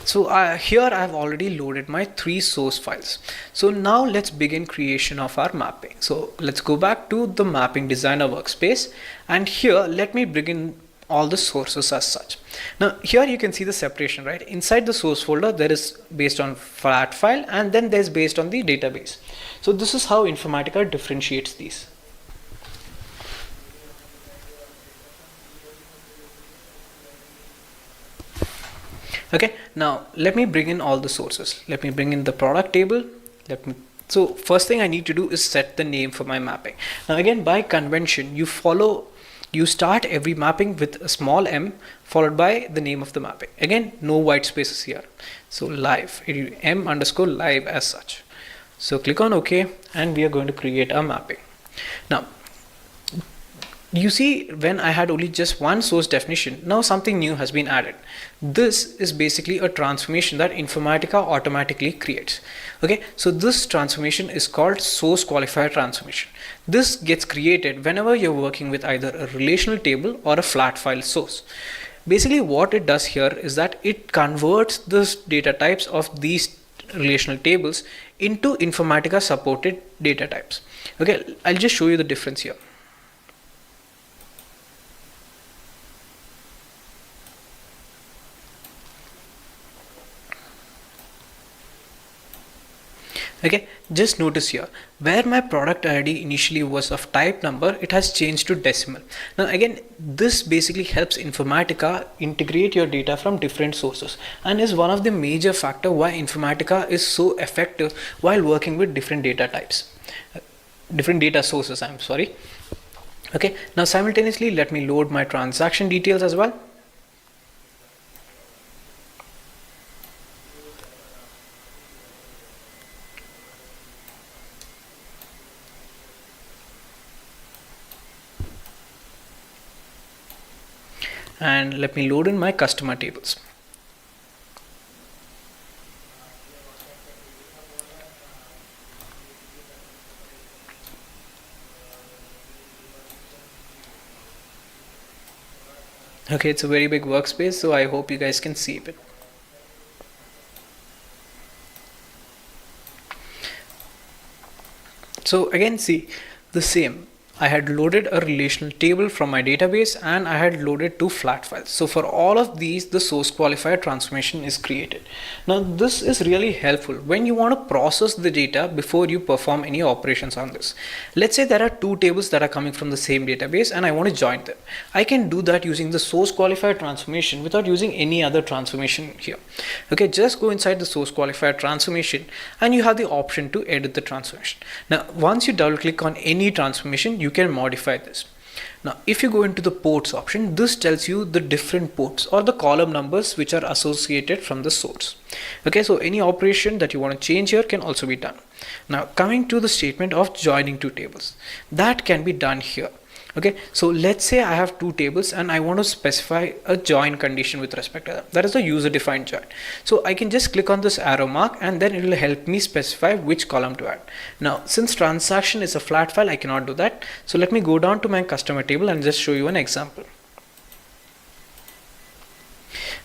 So here I have already loaded my 3 source files. So now let's begin creation of our mapping. So let's go back to the mapping designer workspace, and here let me bring in all the sources as such. Now here you can see the separation, right? Inside the source folder there is based on flat file, and then there's based on the database. So this is how Informatica differentiates these. Okay, now let me bring in all the sources. Let me bring in the product table. So first thing I need to do is set the name for my mapping. Now again, by convention, you start every mapping with a small m followed by the name of the mapping. Again, no white spaces here. So live, m_live as such. So click on OK and we are going to create a mapping. Now You see, when I had only just one source definition, now something new has been added. This is basically a transformation that Informatica automatically creates. Okay, so this transformation is called source qualifier transformation. This gets created whenever you're working with either a relational table or a flat file source. Basically what it does here is that it converts the data types of these relational tables into Informatica supported data types. Okay, I'll just show you the difference here. Okay, just notice here where my product ID initially was of type number, it has changed to decimal. Now again, this basically helps Informatica integrate your data from different sources and is one of the major factor why Informatica is so effective while working with different data types, different data sources, I'm sorry. Okay, now simultaneously let me load my transaction details as well. And let me load in my customer tables. Okay, it's a very big workspace, so I hope you guys can see it. So again, see the same. I had loaded a relational table from my database and I had loaded two flat files. So for all of these, the source qualifier transformation is created. Now this is really helpful when you want to process the data before you perform any operations on this. Let's say there are two tables that are coming from the same database and I want to join them. I can do that using the source qualifier transformation without using any other transformation here. Okay, just go inside the source qualifier transformation and you have the option to edit the transformation. Now once you double click on any transformation, you can modify this. Now if you go into the ports option, this tells you the different ports or the column numbers which are associated from the source. Okay, so any operation that you want to change here can also be done. Now coming to the statement of joining two tables, that can be done here. Okay, so let's say I have two tables and I want to specify a join condition with respect to them. That is the user defined join. So I can just click on this arrow mark and then it will help me specify which column to add. Now since transaction is a flat file, I cannot do that. So let me go down to my customer table and just show you an example.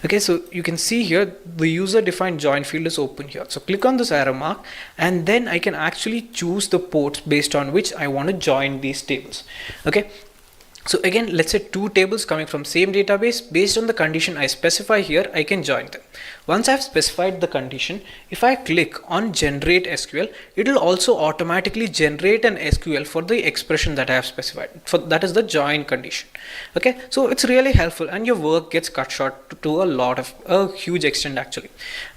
Okay, so you can see here the user defined join field is open here. So click on this arrow mark and then I can actually choose the ports based on which I want to join these tables. Okay, so again, let's say two tables coming from same database, based on the condition I specify here, I can join them. Once I've specified the condition, if I click on generate SQL, it will also automatically generate an SQL for the expression that I have specified. For that is the join condition. Okay, so it's really helpful and your work gets cut short to a huge extent actually.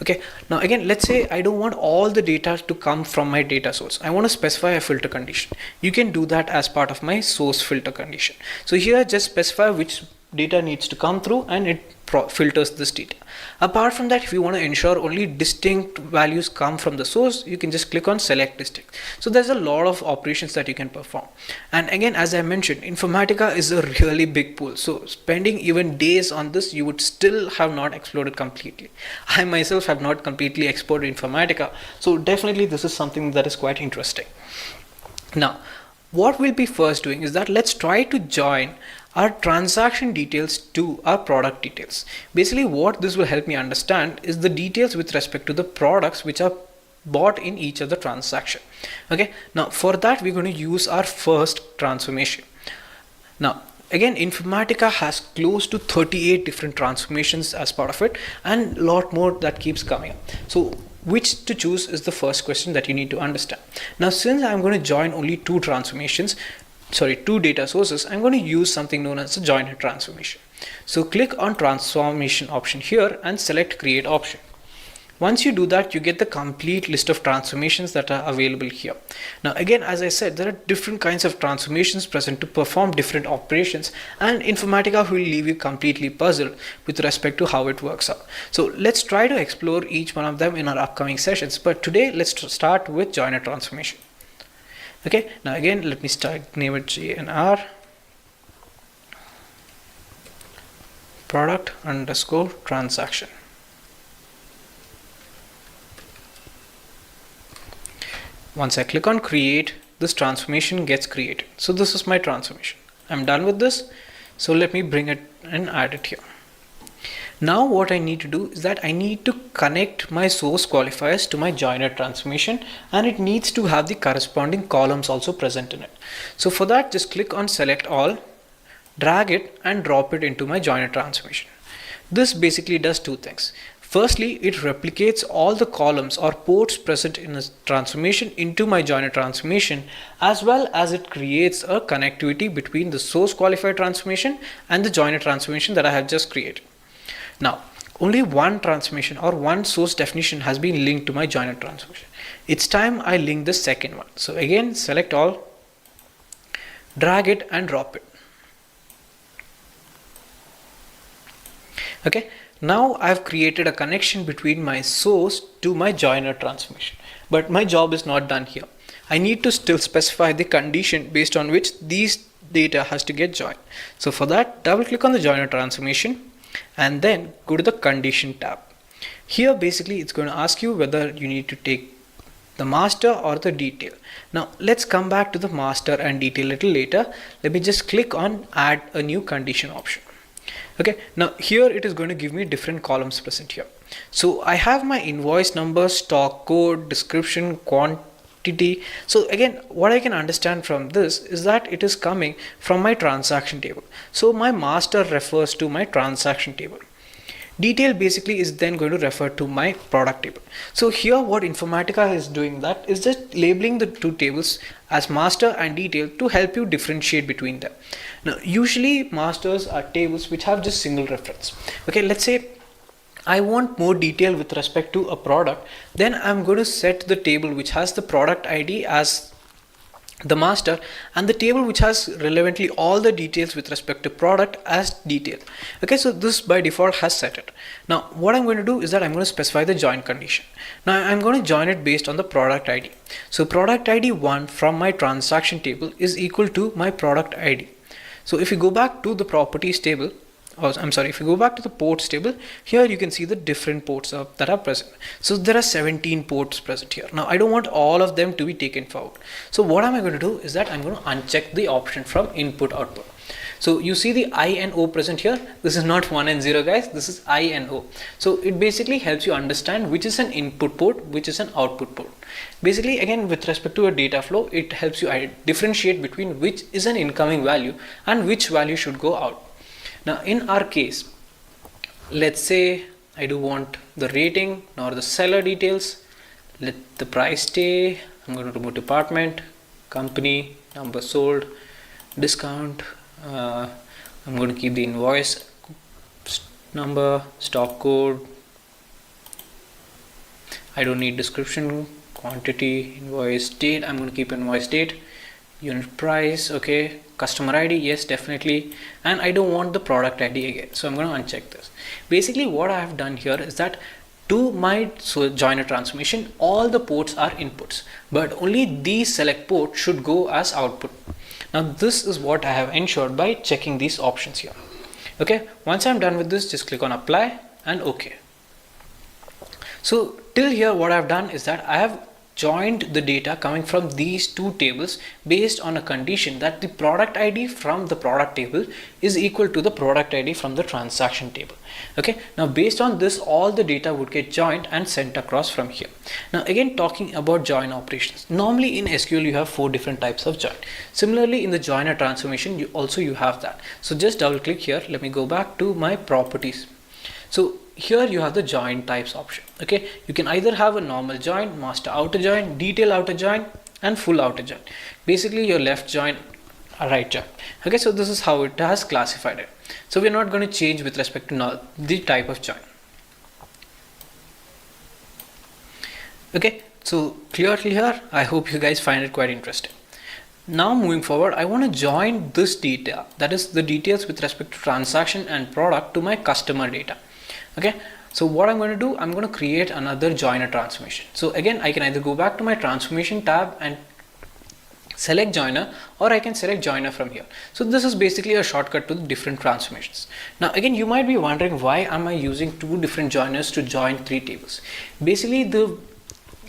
Okay, now again, let's say I don't want all the data to come from my data source. I want to specify a filter condition. You can do that as part of my source filter condition. So here just specify which data needs to come through and it filters this data. Apart from that, if you want to ensure only distinct values come from the source, you can just click on select distinct. So there's a lot of operations that you can perform. And again, as I mentioned, Informatica is a really big pool. So spending even days on this, you would still have not explored it completely. I myself have not completely explored Informatica. So definitely this is something that is quite interesting. Now, what we'll be first doing is that let's try to join our transaction details to our product details. Basically what this will help me understand is the details with respect to the products which are bought in each of the transaction. Okay, now for that we're going to use our first transformation. Now again, Informatica has close to 38 different transformations as part of it and a lot more that keeps coming up. So which to choose is the first question that you need to understand. Now since I'm going to join only two data sources, I'm going to use something known as a joiner transformation. So click on transformation option here and select create option. Once you do that, you get the complete list of transformations that are available here. Now again, as I said, there are different kinds of transformations present to perform different operations, and Informatica will leave you completely puzzled with respect to how it works out. So let's try to explore each one of them in our upcoming sessions, but today let's start with joiner transformation. Okay, now again, let me name it JNR. product underscore transaction. Once I click on create, this transformation gets created. So this is my transformation. I'm done with this. So let me bring it and add it here. Now what I need to do is that I need to connect my source qualifiers to my joiner transformation, and it needs to have the corresponding columns also present in it. So for that, just click on select all, drag it and drop it into my joiner transformation. This basically does two things. Firstly, it replicates all the columns or ports present in a transformation into my joiner transformation, as well as it creates a connectivity between the source qualifier transformation and the joiner transformation that I have just created. Now, only one transformation or one source definition has been linked to my joiner transformation. It's time I link the second one. So again, select all, drag it and drop it. Okay, now I've created a connection between my source to my joiner transformation, but my job is not done here. I need to still specify the condition based on which these data has to get joined. So for that, double click on the joiner transformation and then go to the condition tab. Here basically it's going to ask you whether you need to take the master or the detail. Now let's come back to the master and detail a little later. Let me just click on add a new condition option. Okay, now here it is going to give me different columns present here. So I have my invoice number, stock code, description, quantity. So again, what I can understand from this is that it is coming from my transaction table. So my master refers to my transaction table. Detail basically is then going to refer to my product table. So here what Informatica is doing that is just labeling the two tables as master and detail to help you differentiate between them. Now usually masters are tables which have just single reference. Okay, let's say I want more detail with respect to a product, then I'm going to set the table which has the product ID as the master and the table which has relevantly all the details with respect to product as detail. Okay, so this by default has set it. Now what I'm going to do is that I'm going to specify the join condition. Now I'm going to join it based on the product ID. So product ID 1 from my transaction table is equal to my product ID. So if you go back to the properties table, if you go back to the ports table, here you can see the different ports that are present. So there are 17 ports present here. Now I don't want all of them to be taken forward. So what am I going to do is that I'm going to uncheck the option from input output. So you see the I and O present here. This is not 1 and 0 guys, this is I and O. So it basically helps you understand which is an input port, which is an output port. Basically again with respect to a data flow, it helps you differentiate between which is an incoming value and which value should go out. Now in our case, let's say I do want the rating nor the seller details. Let the price stay. I'm going to remove department, company, number sold, discount. I'm going to keep the invoice number, stock code. I don't need description, quantity, invoice date. I'm going to keep invoice date, unit price. Okay, customer ID, yes, definitely. And I don't want the product ID again, so I'm going to uncheck this. Basically what I have done here is that to my joiner transformation, all the ports are inputs, but only these select ports should go as output. Now this is what I have ensured by checking these options here. Okay, once I'm done with this, just click on apply and OK. So till here what I've done is that I have joined the data coming from these two tables based on a condition that the product ID from the product table is equal to the product ID from the transaction table. Okay, now based on this, all the data would get joined and sent across from here. Now again, talking about join operations, normally in SQL you have 4 different types of join. Similarly in the joiner transformation you have that. So just double click here. Let me go back to my properties. So here you have the join types option. Okay, you can either have a normal join, master outer join, detail outer join and full outer join. Basically your left join, a right join. Okay, so this is how it has classified it. So we're not going to change with respect to the type of join. Okay, so clearly here, I hope you guys find it quite interesting. Now moving forward, I want to join this data, that is the details with respect to transaction and product, to my customer data. Okay, so what I'm going to do, I'm going to create another joiner transformation. So again, I can either go back to my transformation tab and select joiner, or I can select joiner from here. So this is basically a shortcut to the different transformations. Now again, you might be wondering, why am I using two different joiners to join three tables? Basically, the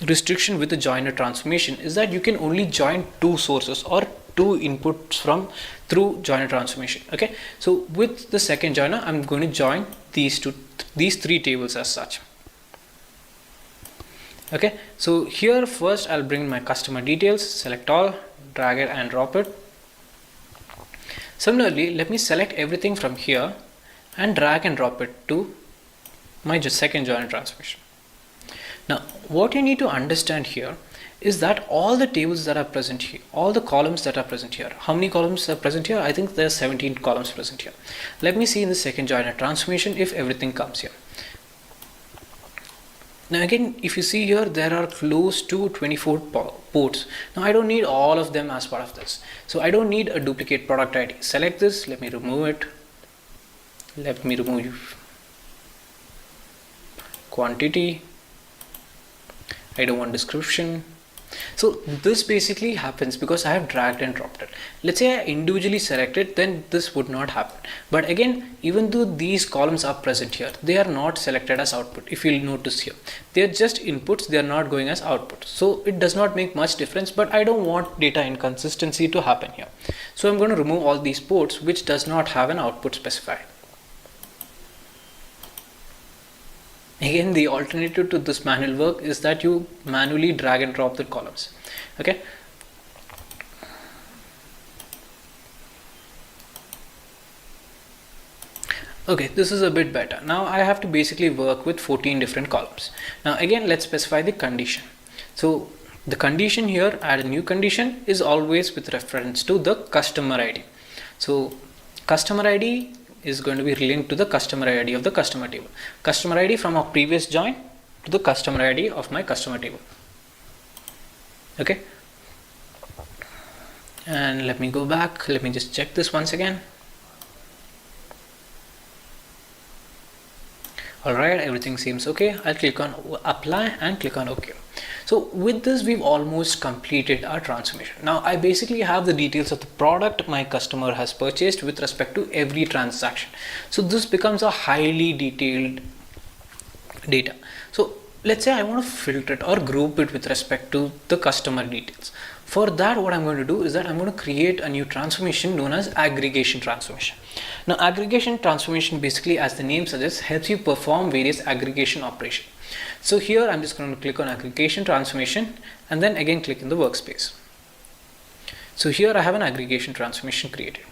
restriction with the joiner transformation is that you can only join two sources or two inputs from through joiner transformation. Okay, so with the second joiner, I'm going to join these three tables as such. Okay, so here first I'll bring my customer details, select all, drag it and drop it. Similarly, let me select everything from here and drag and drop it to my second joiner transformation. Now what you need to understand here is that all the tables that are present here, all the columns that are present here, how many columns are present here? I think there are 17 columns present here. Let me see in the second joiner transformation if everything comes here. Now again, if you see here, there are close to 24 ports. Now I don't need all of them as part of this. So I don't need a duplicate product ID. Select this, let me remove it. Let me remove quantity. I don't want description. So this basically happens because I have dragged and dropped it. Let's say I individually select it, then this would not happen. But again, even though these columns are present here, they are not selected as output. If you'll notice here, they are just inputs, they are not going as output. So it does not make much difference, but I don't want data inconsistency to happen here. So I'm going to remove all these ports which does not have an output specified. Again, the alternative to this manual work is that you manually drag and drop the columns. Okay. Okay, this is a bit better. Now I have to basically work with 14 different columns. Now again, let's specify the condition. So the condition here, add a new condition, is always with reference to the customer ID. So customer ID is going to be linked to the customer ID of the customer table. Customer ID from our previous join to the customer ID of my customer table. Okay. And let me go back. Let me just check this once again. Alright, everything seems okay. I'll click on apply and click on OK. So with this, we've almost completed our transformation. Now I basically have the details of the product my customer has purchased with respect to every transaction. So this becomes a highly detailed data. So let's say I want to filter it or group it with respect to the customer details. For that, what I'm going to do is that I'm going to create a new transformation known as aggregation transformation. Now aggregation transformation, basically, as the name suggests, helps you perform various aggregation operations. So here I'm just going to click on aggregation transformation and then again click in the workspace. So here I have an aggregation transformation created.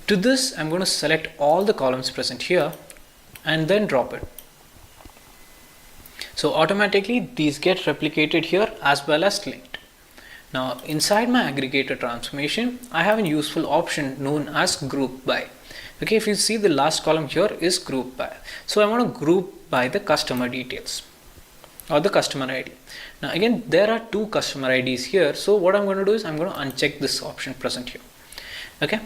To this, I'm going to select all the columns present here and then drop it. So automatically these get replicated here as well as linked. Now inside my aggregator transformation, I have a useful option known as group by. Okay, if you see, the last column here is group by. So I want to group by the customer details or the customer ID. Now again, there are two customer IDs here. So what I'm going to do is I'm going to uncheck this option present here. Okay.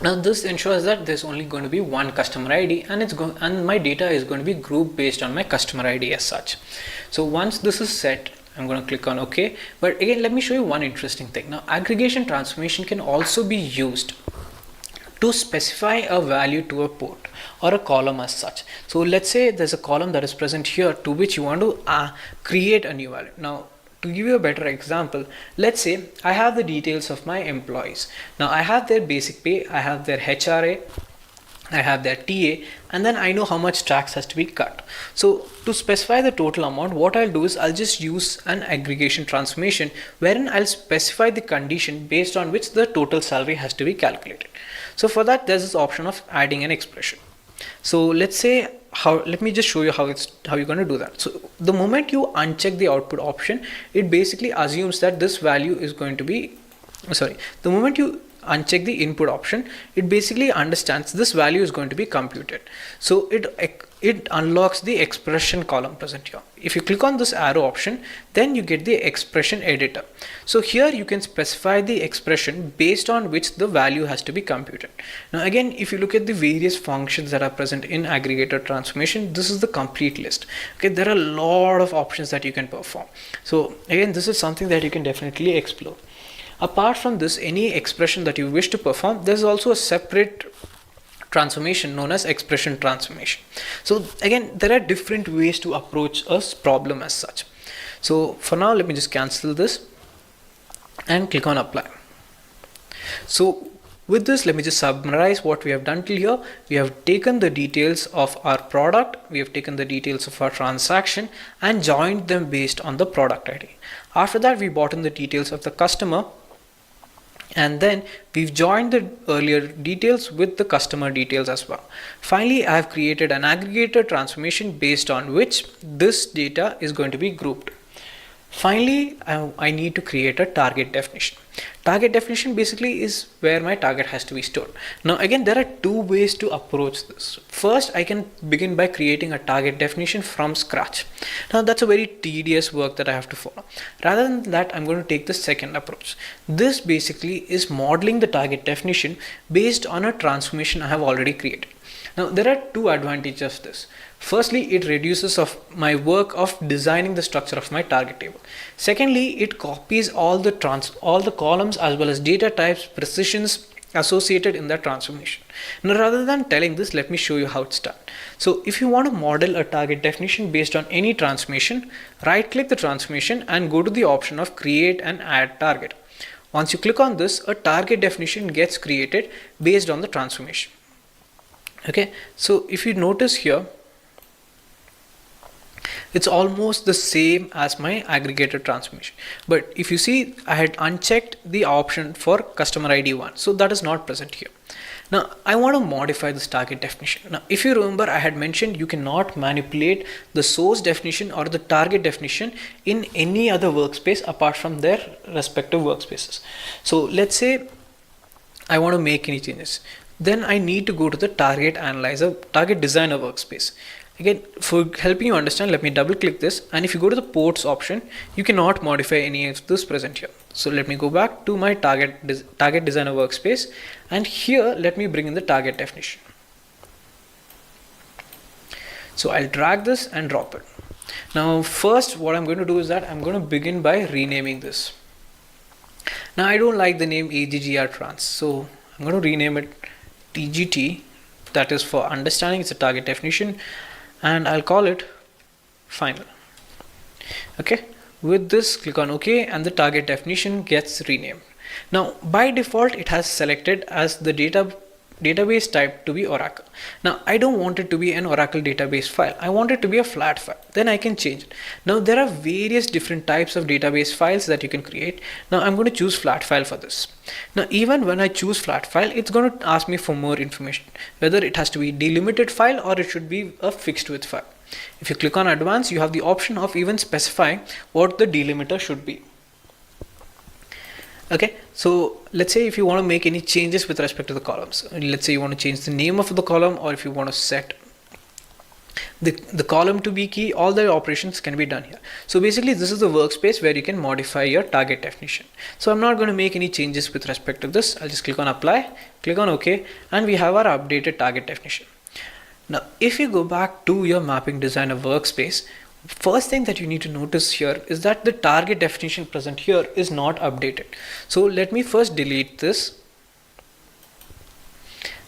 Now this ensures that there's only going to be one customer ID and my data is going to be grouped based on my customer ID as such. So once this is set, I'm going to click on OK. But again, let me show you one interesting thing. Now aggregation transformation can also be used to specify a value to a port or a column as such. So let's say there's a column that is present here to which you want to create a new value. Now to give you a better example, let's say I have the details of my employees. Now I have their basic pay, I have their HRA, I have their TA, and then I know how much tax has to be cut. So to specify the total amount, what I'll do is I'll just use an aggregation transformation wherein I'll specify the condition based on which the total salary has to be calculated. So for that, there's this option of adding an expression. So let's say let me just show you how you're going to do that. So the moment you uncheck the output option, it basically assumes that this value is going to be the moment you uncheck the input option, it basically understands this value is going to be computed. So it unlocks the expression column present here. If you click on this arrow option, then you get the expression editor. So here you can specify the expression based on which the value has to be computed. Now again, if you look at the various functions that are present in aggregator transformation, this is the complete list. Okay, there are a lot of options that you can perform. So again, this is something that you can definitely explore. Apart from this, any expression that you wish to perform, there's also a separate transformation known as expression transformation. So again, there are different ways to approach a problem as such. So for now, let me just cancel this and click on apply. So with this, let me just summarize what we have done till here. We have taken the details of our product, we have taken the details of our transaction and joined them based on the product ID. After that, we brought in the details of the customer, and then we've joined the earlier details with the customer details as well. Finally, I have created an aggregator transformation based on which this data is going to be grouped. Finally, I need to create a target definition. Target definition basically is where my target has to be stored. Now again, there are two ways to approach this. First, I can begin by creating a target definition from scratch. Now that's a very tedious work that I have to follow. Rather than that, I'm going to take the second approach. This basically is modeling the target definition based on a transformation I have already created. Now there are two advantages of this. Firstly, it reduces of my work of designing the structure of my target table. Secondly, it copies all the columns as well as data types, precisions associated in that transformation. Now rather than telling this, let me show you how it's done. So if you want to model a target definition based on any transformation, right click the transformation and go to the option of create and add target. Once you click on this, a target definition gets created based on the transformation. Okay, so if you notice here, it's almost the same as my aggregator transformation. But if you see, I had unchecked the option for customer ID 1. So that is not present here. Now I want to modify this target definition. Now if you remember, I had mentioned you cannot manipulate the source definition or the target definition in any other workspace apart from their respective workspaces. So let's say I want to make any changes. Then I need to go to the target designer workspace. Again, for helping you understand, let me double click this, and if you go to the ports option, you cannot modify any of this present here. So let me go back to my target designer workspace, and here let me bring in the target definition. So I'll drag this and drop it. Now first, what I'm going to do is that I'm going to begin by renaming this. Now I don't like the name AGGR trans, so I'm going to rename it TGT, that is for understanding, it's a target definition, and I'll call it final. Okay, with this, click on OK, and the target definition gets renamed. Now by default, it has selected as the database type to be Oracle. Now I don't want it to be an Oracle database file, I want it to be a flat file. Then I can change it. Now there are various different types of database files that you can create. Now I'm going to choose flat file for this. Now even when I choose flat file, it's going to ask me for more information, whether it has to be delimited file or it should be a fixed width file. If you click on advanced, you have the option of even specifying what the delimiter should be. Okay, so let's say if you want to make any changes with respect to the columns, let's say you want to change the name of the column, or if you want to set the column to be key, all the operations can be done here. So basically this is the workspace where you can modify your target definition. So I'm not going to make any changes with respect to this. I'll just click on apply, click on OK, and we have our updated target definition. Now if you go back to your mapping designer workspace, first thing that you need to notice here is that the target definition present here is not updated. So let me first delete this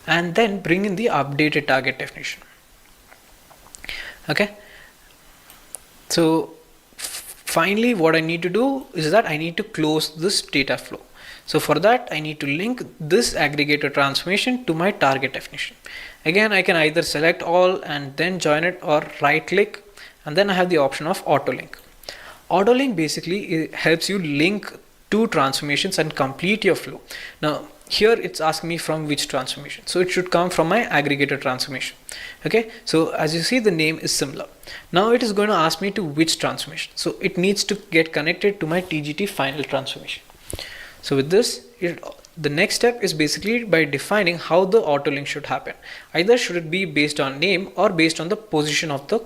and then bring in the updated target definition. Okay, so finally what I need to do is that I need to close this data flow. So for that, I need to link this aggregator transformation to my target definition. Again, I can either select all and then join it, or right click, and then I have the option of auto link. Auto link basically helps you link two transformations and complete your flow. Now here it's asking me from which transformation, so it should come from my aggregator transformation. Okay, so as you see, the name is similar. Now it is going to ask me to which transformation, so it needs to get connected to my TGT final transformation. So with this, the next step is basically by defining how the auto link should happen. Either should it be based on name or based on the position of the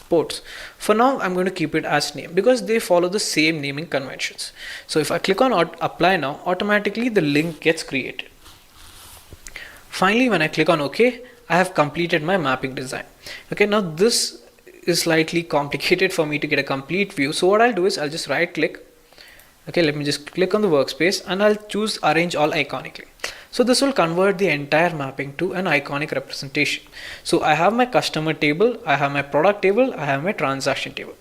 ports. For now, I'm going to keep it as name because they follow the same naming conventions. So if I click on apply now, automatically the link gets created. Finally, when I click on OK, I have completed my mapping design. Okay, now this is slightly complicated for me to get a complete view. So what I'll do is I'll just right click. Okay, let me just click on the workspace and I'll choose arrange all iconically. So this will convert the entire mapping to an iconic representation. So I have my customer table, I have my product table, I have my transaction table.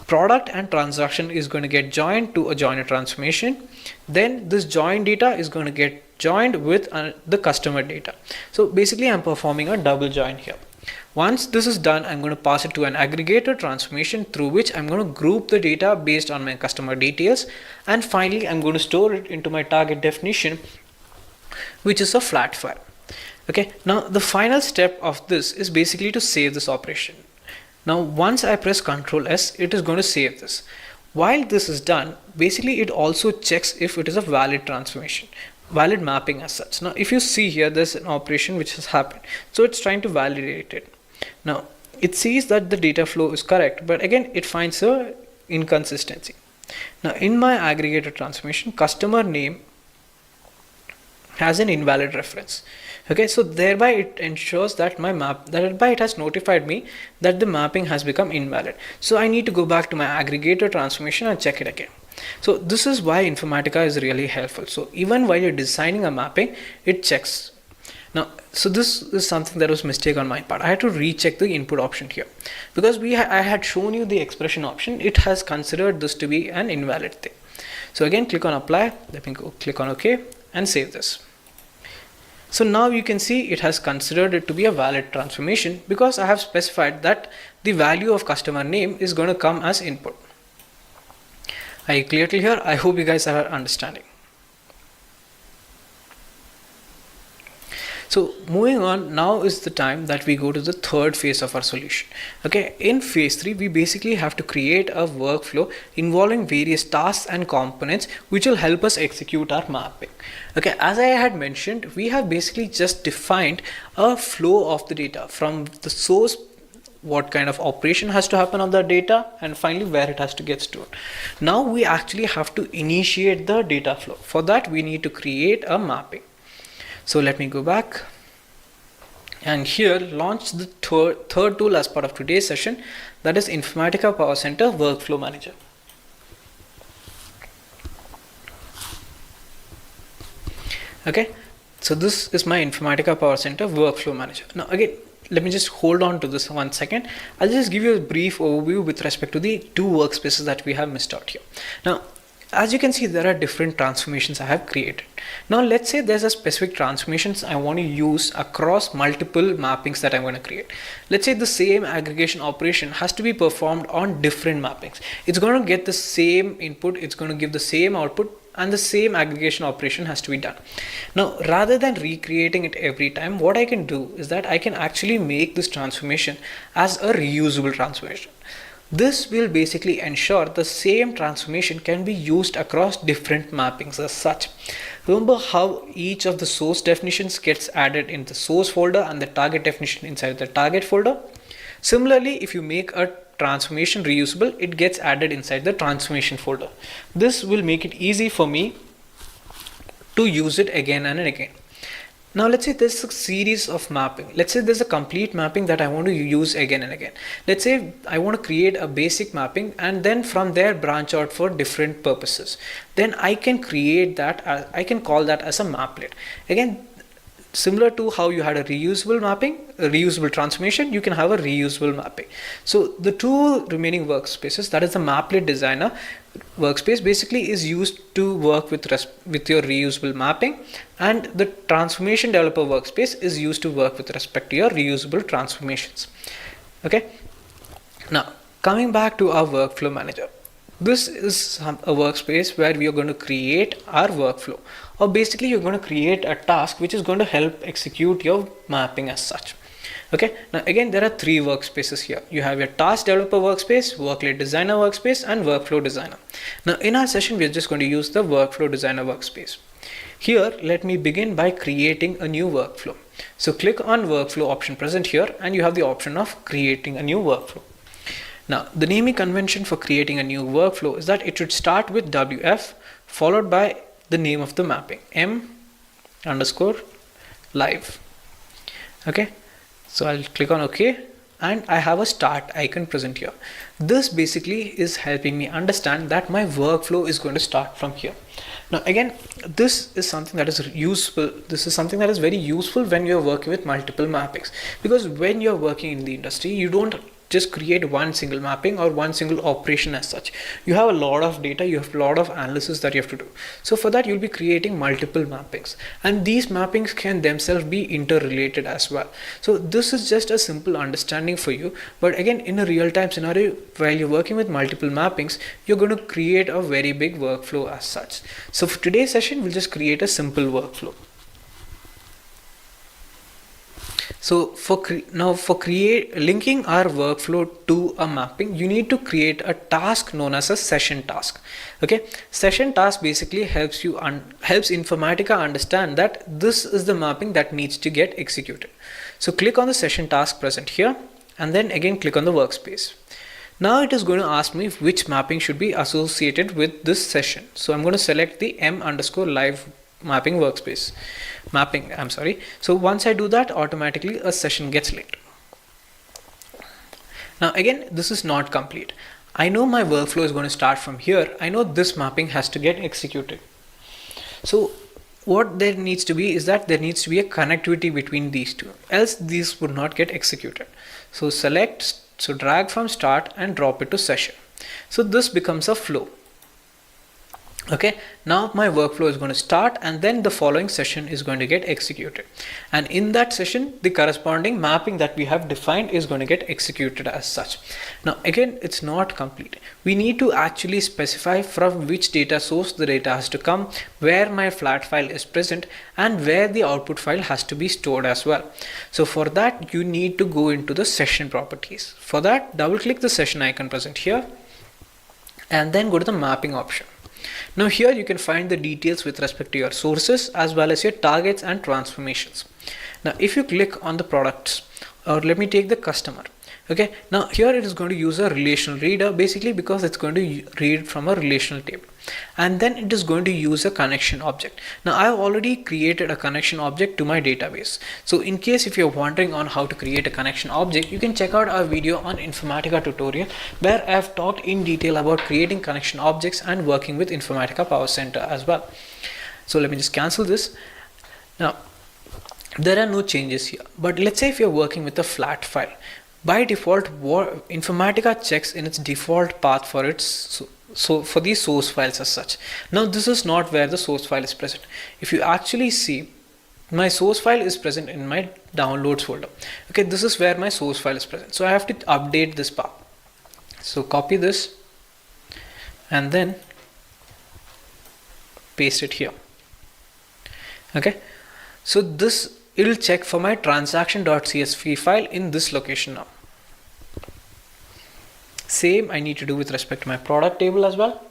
Product and transaction is going to get joined to a joiner transformation. Then this join data is going to get joined with the customer data. So basically I'm performing a double join here. Once this is done, I'm going to pass it to an aggregator transformation through which I'm going to group the data based on my customer details. And finally, I'm going to store it into my target definition, which is a flat file. Okay, now the final step of this is basically to save this operation. Now, once I press Ctrl S, it is going to save this. While this is done, basically it also checks if it is a valid transformation, valid mapping as such. Now, if you see here, there's an operation which has happened. So it's trying to validate it. Now, it sees that the data flow is correct, but again, it finds a inconsistency. Now, in my aggregator transformation, customer name has an invalid reference. Okay, so thereby it ensures that it has notified me that the mapping has become invalid. So I need to go back to my aggregator transformation and check it again. So this is why Informatica is really helpful. So even while you're designing a mapping, it checks. Now, so this is something that was a mistake on my part. I had to recheck the input option here because I had shown you the expression option. It has considered this to be an invalid thing. So again, click on apply. Let me go click on OK and save this. So now you can see it has considered it to be a valid transformation because I have specified that the value of customer name is going to come as input. Are you clear till here? I hope you guys are understanding. So moving on, now is the time that we go to the third phase of our solution. Okay, in phase 3, we basically have to create a workflow involving various tasks and components which will help us execute our mapping. Okay, as I had mentioned, we have basically just defined a flow of the data from the source, what kind of operation has to happen on the data, and finally where it has to get stored. Now we actually have to initiate the data flow. For that, we need to create a mapping. So let me go back and here launch the third tool as part of today's session, that is Informatica Power Center Workflow Manager. Okay, so this is my Informatica Power Center Workflow Manager. Now again, let me just hold on to this 1 second. I'll just give you a brief overview with respect to the two workspaces that we have missed out here. Now, as you can see, there are different transformations I have created. Now let's say there's a specific transformations I want to use across multiple mappings that I'm going to create. Let's say the same aggregation operation has to be performed on different mappings. It's going to get the same input, it's going to give the same output, and the same aggregation operation has to be done. Now, rather than recreating it every time, what I can do is that I can actually make this transformation as a reusable transformation. This will basically ensure the same transformation can be used across different mappings as such. Remember how each of the source definitions gets added in the source folder and the target definition inside the target folder? Similarly, if you make a transformation reusable, it gets added inside the transformation folder. This will make it easy for me to use it again and again. Now let's say there's a series of mapping. Let's say there's a complete mapping that I want to use again and again. Let's say I want to create a basic mapping and then from there branch out for different purposes. Then I can create that, I can call that as a maplet. Again, similar to how you had a reusable mapping, a reusable transformation, you can have a reusable mapping. So the two remaining workspaces, that is the Maplet Designer workspace, basically is used to work with your reusable mapping, and the Transformation Developer workspace is used to work with respect to your reusable transformations. Okay. Now coming back to our Workflow Manager. This is a workspace where we are going to create our workflow, or basically you're going to create a task which is going to help execute your mapping as such. Okay, now again there are three workspaces here. You have your Task Developer workspace, Workload Designer workspace, and Workflow Designer. Now in our session we are just going to use the Workflow Designer workspace. Here, let me begin by creating a new workflow. So click on workflow option present here and you have the option of creating a new workflow. Now, the naming convention for creating a new workflow is that it should start with WF followed by the name of the mapping, M_live. Okay, so I'll click on OK and I have a start icon present here. This basically is helping me understand that my workflow is going to start from here. Now again, this is something that is useful. This is something that is very useful when you're working with multiple mappings, because when you're working in the industry, you don't just create one single mapping or one single operation as such. You have a lot of data, you have a lot of analysis that you have to do. So for that, you'll be creating multiple mappings, and these mappings can themselves be interrelated as well. So this is just a simple understanding for you. But again, in a real-time scenario, while you're working with multiple mappings, you're going to create a very big workflow as such. So for today's session, we'll just create a simple workflow. So for linking our workflow to a mapping, you need to create a task known as a session task. Okay, session task basically helps Informatica understand that this is the mapping that needs to get executed. So click on the session task present here and then again click on the workspace. Now it is going to ask me which mapping should be associated with this session. So I'm going to select the M_live mapping workspace. So once I do that, automatically a session gets linked. Now again, this is not complete. I know my workflow is going to start from here. I know this mapping has to get executed. So what there needs to be is that there needs to be a connectivity between these two, else these would not get executed. So drag from start and drop it to session. So this becomes a flow. Okay, now my workflow is going to start and then the following session is going to get executed, and in that session the corresponding mapping that we have defined is going to get executed as such. Now again, it's not complete. We need to actually specify from which data source the data has to come, where my flat file is present, and where the output file has to be stored as well. So for that, you need to go into the session properties. For that, double click the session icon present here and then go to the mapping option. Now here you can find the details with respect to your sources as well as your targets and transformations. Now if you click on the products, or let me take the customer. Okay, now here it is going to use a relational reader, basically because it's going to read from a relational table, and then it is going to use a connection object. Now I have already created a connection object to my database. So in case if you're wondering on how to create a connection object, you can check out our video on Informatica tutorial where I have talked in detail about creating connection objects and working with Informatica Power Center as well. So let me just cancel this. Now there are no changes here, but let's say if you're working with a flat file, by default Informatica checks in its default path for its for these source files as such. Now this is not where the source file is present. If you actually see, my source file is present in my downloads folder. Okay, this is where my source file is present, so I have to update this path. So copy this and then paste it here. Okay, so this, it will check for my transaction.csv file in this location now. Same I need to do with respect to my product table as well.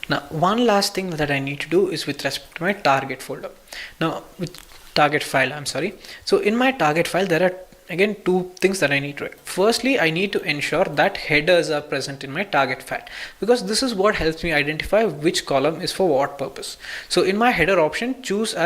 Now one last thing that I need to do is with respect to my target folder. Now with target file, So in my target file there are again two things that I need to do. Firstly, I need to ensure that headers are present in my target file, because this is what helps me identify which column is for what purpose. So in my header option, choose as